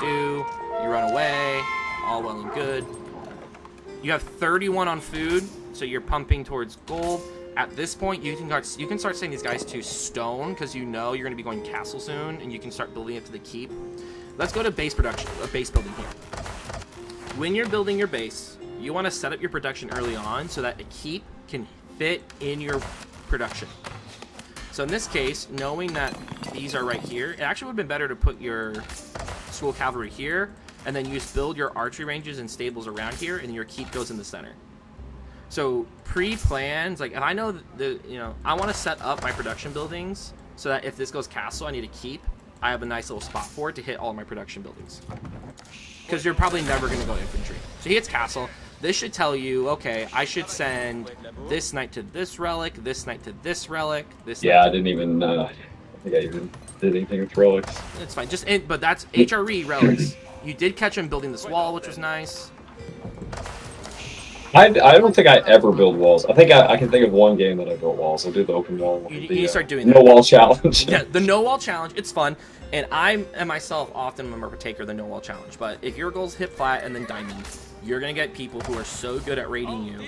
You run away. All well and good. You have 31 on food, so you're pumping towards gold. At this point, you can start sending these guys to stone because you know you're going to be going castle soon, and you can start building up to the keep. Let's go to base production, base building here. When you're building your base, you want to set up your production early on so that a keep can fit in your production. So in this case, knowing that these are right here, it actually would have been better to put your school cavalry here, and then you just build your archery ranges and stables around here, and your keep goes in the center. So pre-plans, like if I know I want to set up my production buildings so that if this goes castle, I need a keep. I have a nice little spot for it to hit all my production buildings. Because you're probably never going to go infantry. So he hits castle. This should tell you, okay, I should send this knight to this relic, this knight to this relic, this. Yeah, I didn't even. I think I even did anything with relics. It's fine. But that's HRE relics. You did catch him building this wall, which was nice. I don't think I ever build walls. I think I can think of one game that I built walls. I did the open wall. You need to start doing no that. wall challenge. Yeah, the no wall challenge. It's fun, and I and myself often am a partaker of the no wall challenge. But if your goals hit flat and then diamond, you're gonna get people who are so good at raiding you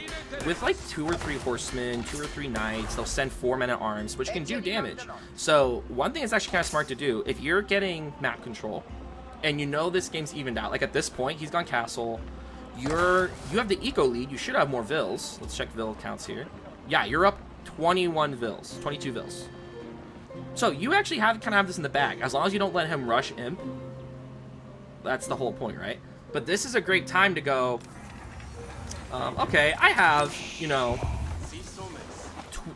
with like 2 or 3 horsemen, 2 or 3 knights. They'll send 4 men at arms, which can do damage. So one thing that's actually kind of smart to do, if you're getting map control, and you know this game's evened out. Like at this point, he's gone castle. You have the eco lead. You should have more vills. Let's check vill counts here. Yeah, you're up 21 vills, 22 vills. So you actually kind of have this in the bag, as long as you don't let him rush imp. That's the whole point, right? But this is a great time to go. Okay, I have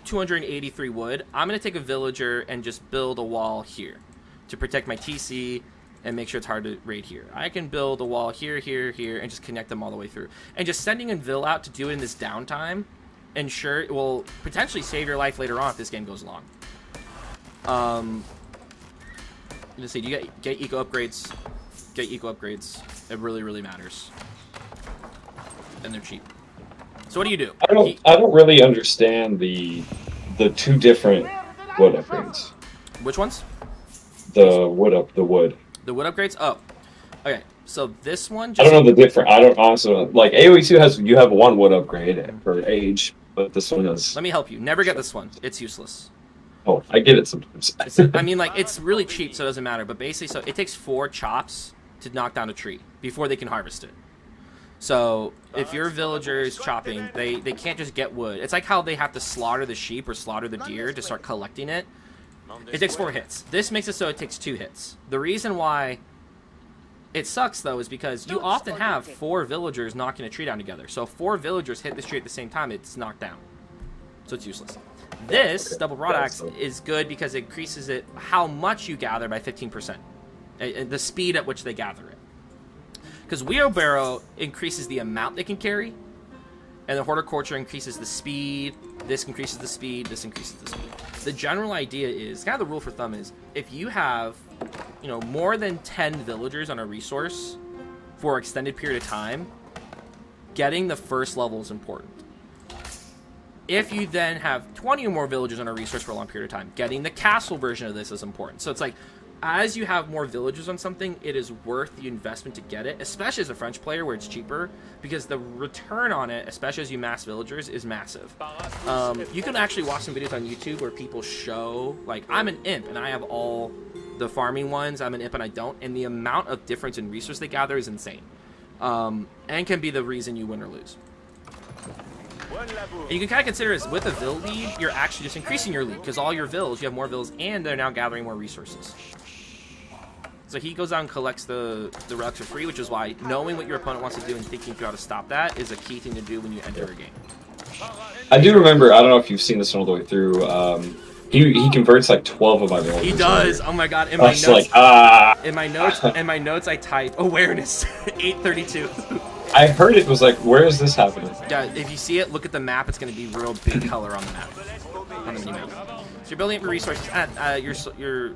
283 wood. I'm gonna take a villager and just build a wall here to protect my TC. And make sure it's hard to raid here. I can build a wall here, here, here, and just connect them all the way through. And just sending in Vil out to do it in this downtime, ensure it will potentially save your life later on if this game goes long. Let's see, you get eco upgrades. Get eco upgrades. It really, really matters. And they're cheap. So what do you do? I don't really understand the 2 different wood upgrades. Which ones? The wood. The wood upgrades? Oh. Okay. So this one I don't know the difference. I don't honestly like AOE 2 you have 1 wood upgrade per age, but this one is. Let me help you. Never get this one. It's useless. Oh, I get it sometimes. I mean, like, it's really cheap, so it doesn't matter. But basically, so it takes 4 chops to knock down a tree before they can harvest it. So if your villagers chopping, they can't just get wood. It's like how they have to slaughter the sheep or slaughter the deer to start collecting it. It takes 4 hits. This makes it so it takes 2 hits. The reason why it sucks, though, is because you often have 4 villagers knocking a tree down together. So if 4 villagers hit this tree at the same time, it's knocked down. So it's useless. This double broad axe is good because it increases it how much you gather by 15%. The speed at which they gather it. Because wheelbarrow increases the amount they can carry, and the horticulture increases the speed. This increases the speed. This increases the speed. The general idea is, kind of the rule for thumb is, if you have, more than 10 villagers on a resource for an extended period of time, getting the first level is important. If you then have 20 or more villagers on a resource for a long period of time, getting the castle version of this is important. So it's like, as you have more villagers on something, it is worth the investment to get it, especially as a French player where it's cheaper, because the return on it, especially as you mass villagers, is massive. You can actually watch some videos on YouTube where people show, like, I'm an imp and I have all the farming ones, I'm an imp and I don't, and the amount of difference in resource they gather is insane. And can be the reason you win or lose. And you can kind of consider this, with a Vil lead, you're actually just increasing your lead, because all your Vils, you have more Vils, and they're now gathering more resources. So he goes out and collects the relics for free, which is why knowing what your opponent wants to do and thinking through how to stop that is a key thing to do when you enter a game. I do remember, I don't know if you've seen this one all the way through, he converts like 12 of my villagers. He does! Oh my god, in my notes, like, in my notes I type awareness 832. I heard it was like, where is this happening? Yeah, if you see it, look at the map, it's going to be real big color on the map, on the mini-map. So you're building up your resources at your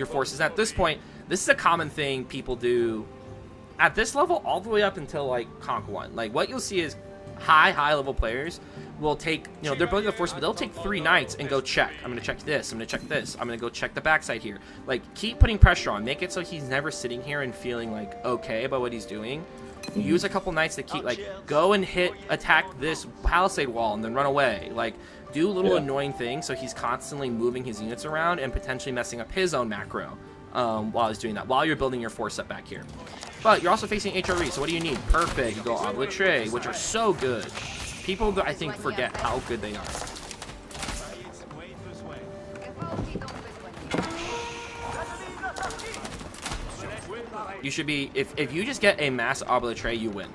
forces. At this point, this is a common thing people do at this level all the way up until like Conk 1. Like, what you'll see is high level players will take, they're building the force, but they'll take 3 knights and go check. I'm going to check this. I'm going to check this. I'm going to go check the backside here. Like, keep putting pressure on. Make it so he's never sitting here and feeling like okay about what he's doing. Use a couple knights to keep, like, go and attack this palisade wall and then run away. Like, do little annoying things so he's constantly moving his units around and potentially messing up his own macro while he's doing that, while you're building your force up back here. But you're also facing HRE, so what do you need? Perfect. You go Oblitre, which are so good. People, I think, forget how good they are. You should be, if you just get a mass Oblitre, you win.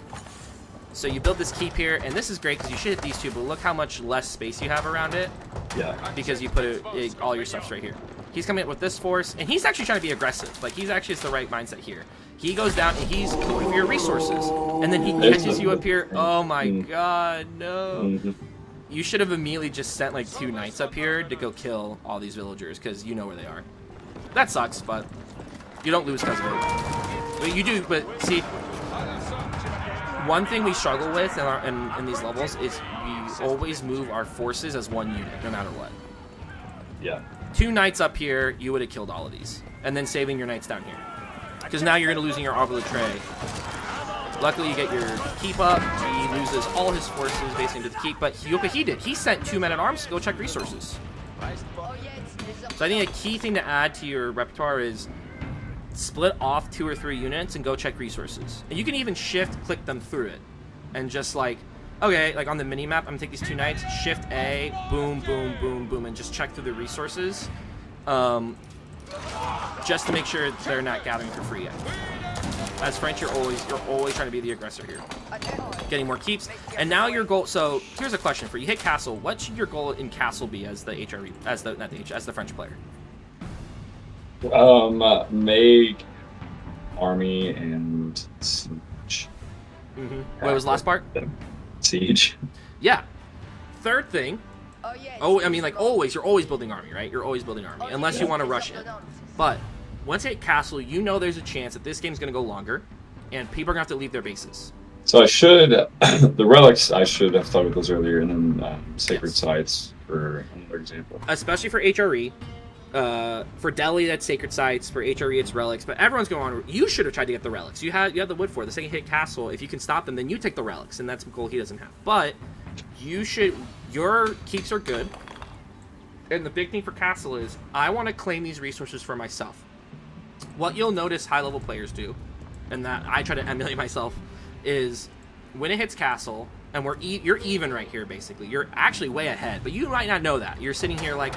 So you build this keep here, and this is great because you should hit these 2, but look how much less space you have around it. Yeah. Because you put all your stuffs right here. He's coming up with this force, and he's actually trying to be aggressive. Like, he's actually the right mindset here. He goes down, and he's going for your resources. And then he catches you up here. Oh my god, no. You should have immediately just sent, like, 2 knights up here to go kill all these villagers, because you know where they are. That sucks, but you don't lose because of it. But you do, but see, one thing we struggle with in these levels is we always move our forces as one unit, no matter what. Yeah. 2 knights up here, you would have killed all of these. And then saving your knights down here. Because now you're going to losing your Arbor Tray. Luckily, you get your keep up. He loses all his forces basically to the keep. But look what he did. He sent 2 men-at-arms to go check resources. So I think a key thing to add to your repertoire is split off 2 or 3 units and go check resources. And you can even shift-click them through it. And just like, okay, like on the mini-map, I'm going to take these 2 knights, Shift A, boom, boom, boom, boom, and just check through the resources. Just to make sure they're not gathering for free yet. As French, you're always trying to be the aggressor here. Getting more keeps. And now your goal, so here's a question for you. Hit castle. What should your goal in castle be as the HRE, as the French player? Make army and siege. What was the last part? Siege. Yeah. Third thing. Oh, I mean, like always, you're always building army, right? You're always building army, unless you want to rush it. But once you hit castle, you know there's a chance that this game's going to go longer, and people are going to have to leave their bases. So I should, the relics, I should have thought of those earlier, and then sacred sites for another example. Especially for HRE. For Delhi, that's sacred sites. For HRE, it's relics. But everyone's going on. You should have tried to get the relics. You have the wood for it. The second you hit castle, if you can stop them, then you take the relics, and that's a goal he doesn't have. But you should. Your keeps are good. And the big thing for castle is I want to claim these resources for myself. What you'll notice high-level players do, and that I try to emulate myself, is when it hits castle, and you're even right here, basically. You're actually way ahead, but you might not know that. You're sitting here like,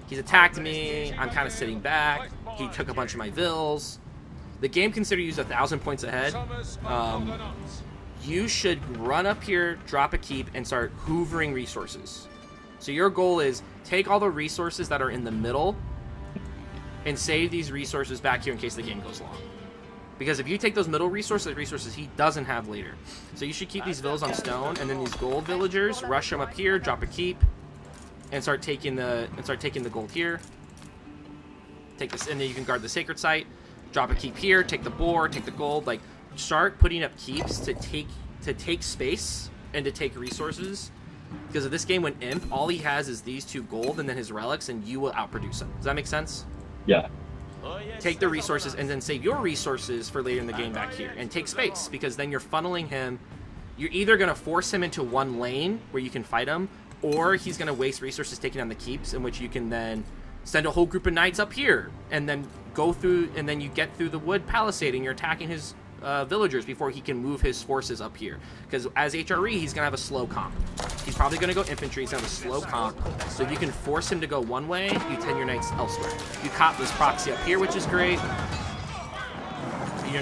he's attacked me. I'm kind of sitting back. He took a bunch of my vills. The game considers you 1,000 points ahead. You should run up here, drop a keep, and start hoovering resources. So your goal is take all the resources that are in the middle and save these resources back here in case the game goes long. Because if you take those middle resources he doesn't have later. So you should keep these villas on stone, and then these gold villagers, rush them up here, drop a keep, and start taking the gold here. Take this, and then you can guard the sacred site, drop a keep here, take the boar, take the gold. Like, start putting up keeps to take space and to take resources. Because of this game, when Imp, all he has is these 2 gold and then his relics, and you will outproduce him. Does that make sense? Yeah. Take the resources and then save your resources for later in the game back here. And take space, because then you're funneling him. You're either going to force him into one lane where you can fight him, or he's going to waste resources taking on the keeps, in which you can then send a whole group of knights up here, and then go through, and then you get through the wood palisade, and you're attacking his villagers before he can move his forces up here. Because as HRE, he's going to have a slow comp. He's probably going to go infantry. He's going to have a slow comp. So if you can force him to go one way, you tend your knights elsewhere. You cop this proxy up here, which is great.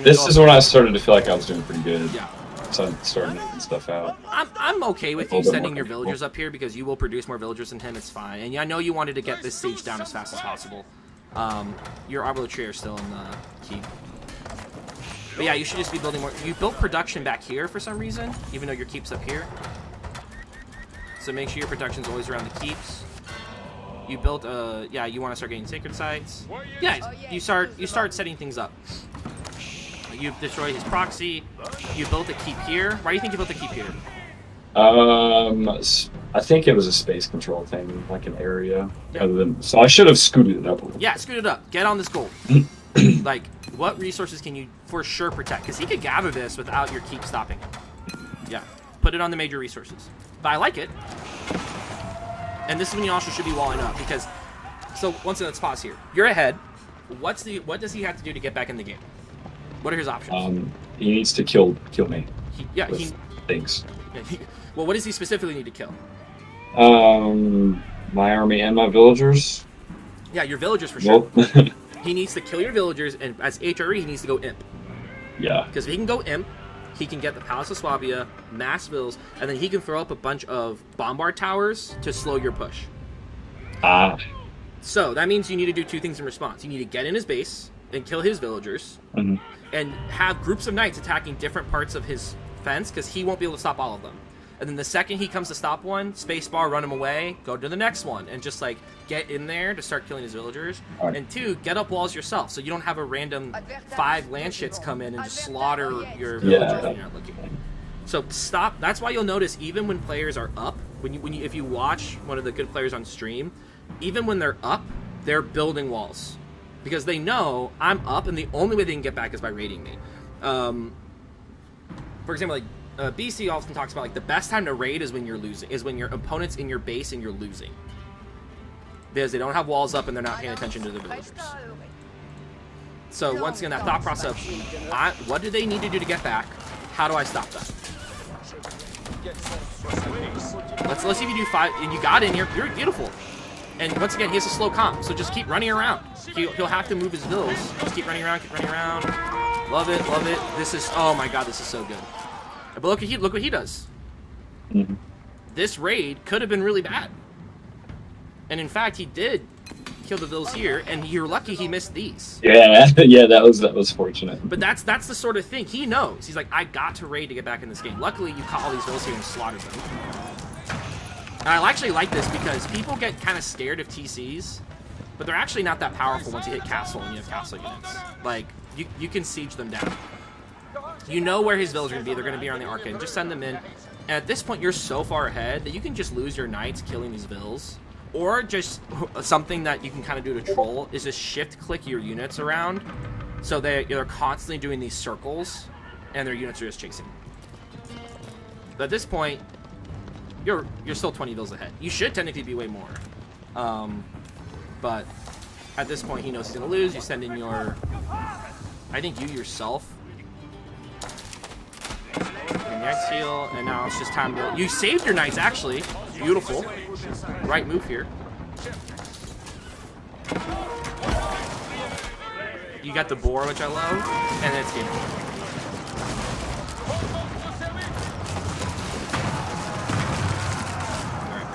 This is when I started to feel like I was doing pretty good. Yeah. So I'm starting to get stuff out. I'm okay with you sending your villagers up here, because you will produce more villagers than him. It's fine. And I know you wanted to get this siege down as fast as possible. Your Arbor Tree are still in the keep. But yeah, you should just be building more. You built production back here for some reason, even though your keep's up here. So make sure your production's always around the keeps. You built yeah, you want to start getting sacred sites. Yeah, you start setting things up. You destroy his proxy. You built a keep here. Why do you think you built a keep here? I think it was a space control thing, like an area. Other than, so I should have scooted it up a little. Yeah, scoot it up. Get on this gold. Like, what resources can you for sure protect? Because he could gather this without your keep stopping him. Yeah, put it on the major resources. But I like it. And this is when you also should be walling up, because. So once again, let's pause here. You're ahead. What does he have to do to get back in the game? What are his options? He needs to kill me. Things. Well, what does he specifically need to kill? My army and my villagers. Yeah, your villagers for sure. Well, he needs to kill your villagers, and as HRE, he needs to go Imp. Yeah. Because if he can go Imp, he can get the Palace of Swabia, mass vills, and then he can throw up a bunch of bombard towers to slow your push. So that means you need to do 2 things in response. You need to get in his base and kill his villagers, and have groups of knights attacking different parts of his fence, because he won't be able to stop all of them. And then the second he comes to stop one, spacebar, run him away, go to the next one, and just like get in there to start killing his villagers. Right. And 2, get up walls yourself, so you don't have a random 5 land shits come in and just slaughter your villagers when you're not looking. So stop. That's why you'll notice even when players are up, if you watch one of the good players on stream, even when they're up, they're building walls because they know I'm up, and the only way they can get back is by raiding me. For example, like. BC often talks about like the best time to raid is when you're losing, is when your opponent's in your base and you're losing, because they don't have walls up and they're not paying attention to the villagers. So once again, that thought process: what do they need to do to get back? How do I stop them? Let's see if you do 5 and you got in here. You're beautiful. And once again, he has a slow comp, so just keep running around. He'll have to move his vills. Just keep running around, Love it, love it. This is, oh my god, this is so good. But look what he does. Mm-hmm. This raid could have been really bad. And in fact, he did kill the vills here, and you're lucky he missed these. Yeah, yeah, that was fortunate. But that's the sort of thing he knows. He's like, I got to raid to get back in this game. Luckily, you caught all these vills here and slaughtered them. And I actually like this because people get kind of scared of TCs, but they're actually not that powerful once you hit castle and you have castle units. Like, you can siege them down. You know where his villas are going to be. They're going to be around the arcade. Just send them in. And at this point, you're so far ahead that you can just lose your knights killing these vills. Or just something that you can kind of do to troll is just shift-click your units around. So they're constantly doing these circles, and their units are just chasing. But at this point, you're still 20 vills ahead. You should technically be way more. But at this point, he knows he's going to lose. You send in your... I think you yourself... Knights heal, and now it's just time to... You saved your knights, actually. Beautiful. Right move here. You got the boar, which I love, and then it's game over. Alright.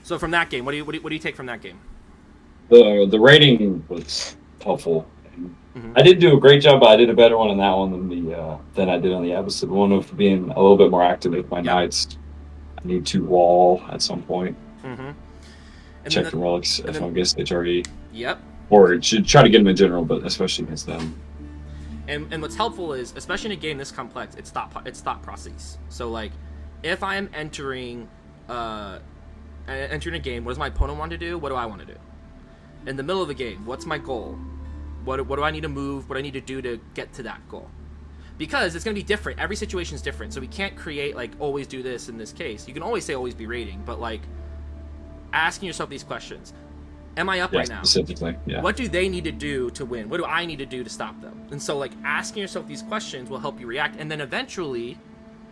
So from that game, what do you take from that game? The rating was helpful. I did do a great job, but I did a better one on that one than I did on the episode one of being a little bit more active with my knights. I need to wall at some point. Check the relics if I'm against HRE. Yep. Or should try to get them in general, but especially against them. And what's helpful is, especially in a game this complex, it's thought process. So like, if I am entering a game, what does my opponent want to do? What do I want to do? In the middle of the game, what's my goal? What do I need to move? What do I need to do to get to that goal? Because it's going to be different. Every situation is different. So we can't create, like, always do this in this case. You can always say always be raiding, but, like, asking yourself these questions. Am I up right now? Specifically, yeah. What do they need to do to win? What do I need to do to stop them? And so, like, asking yourself these questions will help you react. And then eventually,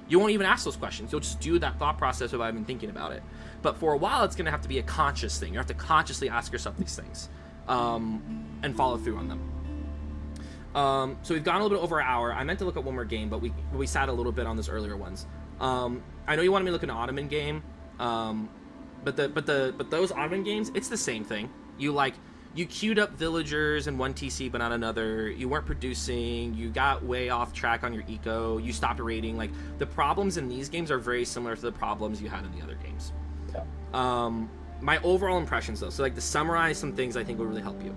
you won't even ask those questions. You'll just do that thought process without even thinking about it. But for a while, it's going to have to be a conscious thing. You have to consciously ask yourself these things. And follow through on them. So we've gone a little bit over an hour. I meant to look at one more game, but we sat a little bit on those earlier ones. I know you wanted me to look at an Ottoman game, but those Ottoman games, it's the same thing. You queued up villagers in one TC but not another. You weren't producing. You got way off track on your eco. You stopped raiding. Like, the problems in these games are very similar to the problems you had in the other games. Yeah. My overall impressions, though, so like to summarize some things I think will really help you.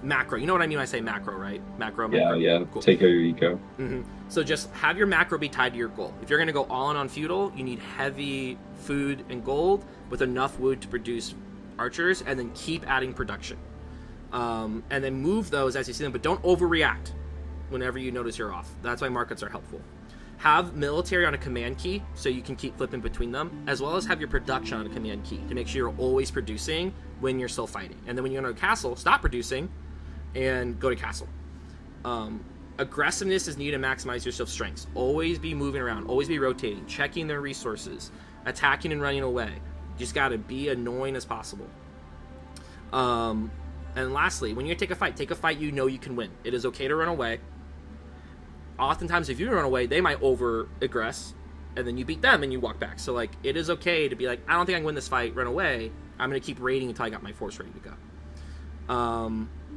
Macro. You know what I mean when I say macro, right? Macro. Yeah. Cool. Take care of your eco. So just have your macro be tied to your goal. If you're going to go all in on feudal, you need heavy food and gold with enough wood to produce archers, and then keep adding production. And then move those as you see them, but don't overreact whenever you notice you're off. That's why markets are helpful. Have military on a command key so you can keep flipping between them, as well as have your production on a command key to make sure you're always producing when you're still fighting. And then when you go to a castle, stop producing and go to castle. Aggressiveness is needed to maximize your strengths. Always be moving around, always be rotating, checking their resources, attacking and running away. You just got to be annoying as possible. And lastly, when you take a fight you know you can win. It is okay to run away. Oftentimes, if you run away, they might over-aggress, and then you beat them and you walk back. So, like, it is okay to be like, I don't think I can win this fight, run away. I'm going to keep raiding until I got my force ready to go.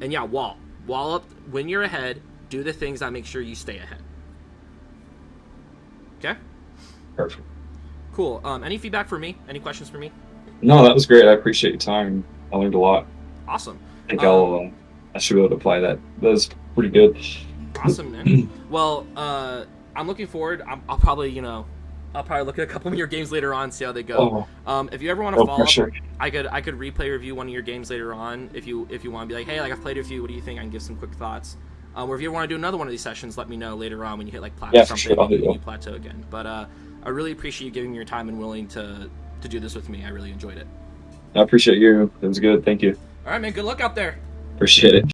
And yeah, wall up when you're ahead. do the things that make sure you stay ahead. Okay? Perfect. Cool. Any feedback for me? Any questions for me? No, that was great. I appreciate your time. I learned a lot. Awesome. I think I should be able to apply that. That was pretty good. Awesome, man. Well, I'm looking forward. I'll probably, I'll probably look at a couple of your games later on, see how they go. If you ever want to follow up, I could replay review one of your games later on. If you want to be like, hey, like I've played a few. What do you think? I can give some quick thoughts. Or if you want to do another one of these sessions, let me know later on when you hit like plateau something. Sure, you plateau again. But I really appreciate you giving me your time and willing to do this with me. I really enjoyed it. I appreciate you. It was good. Thank you. All right, man. Good luck out there. Appreciate it.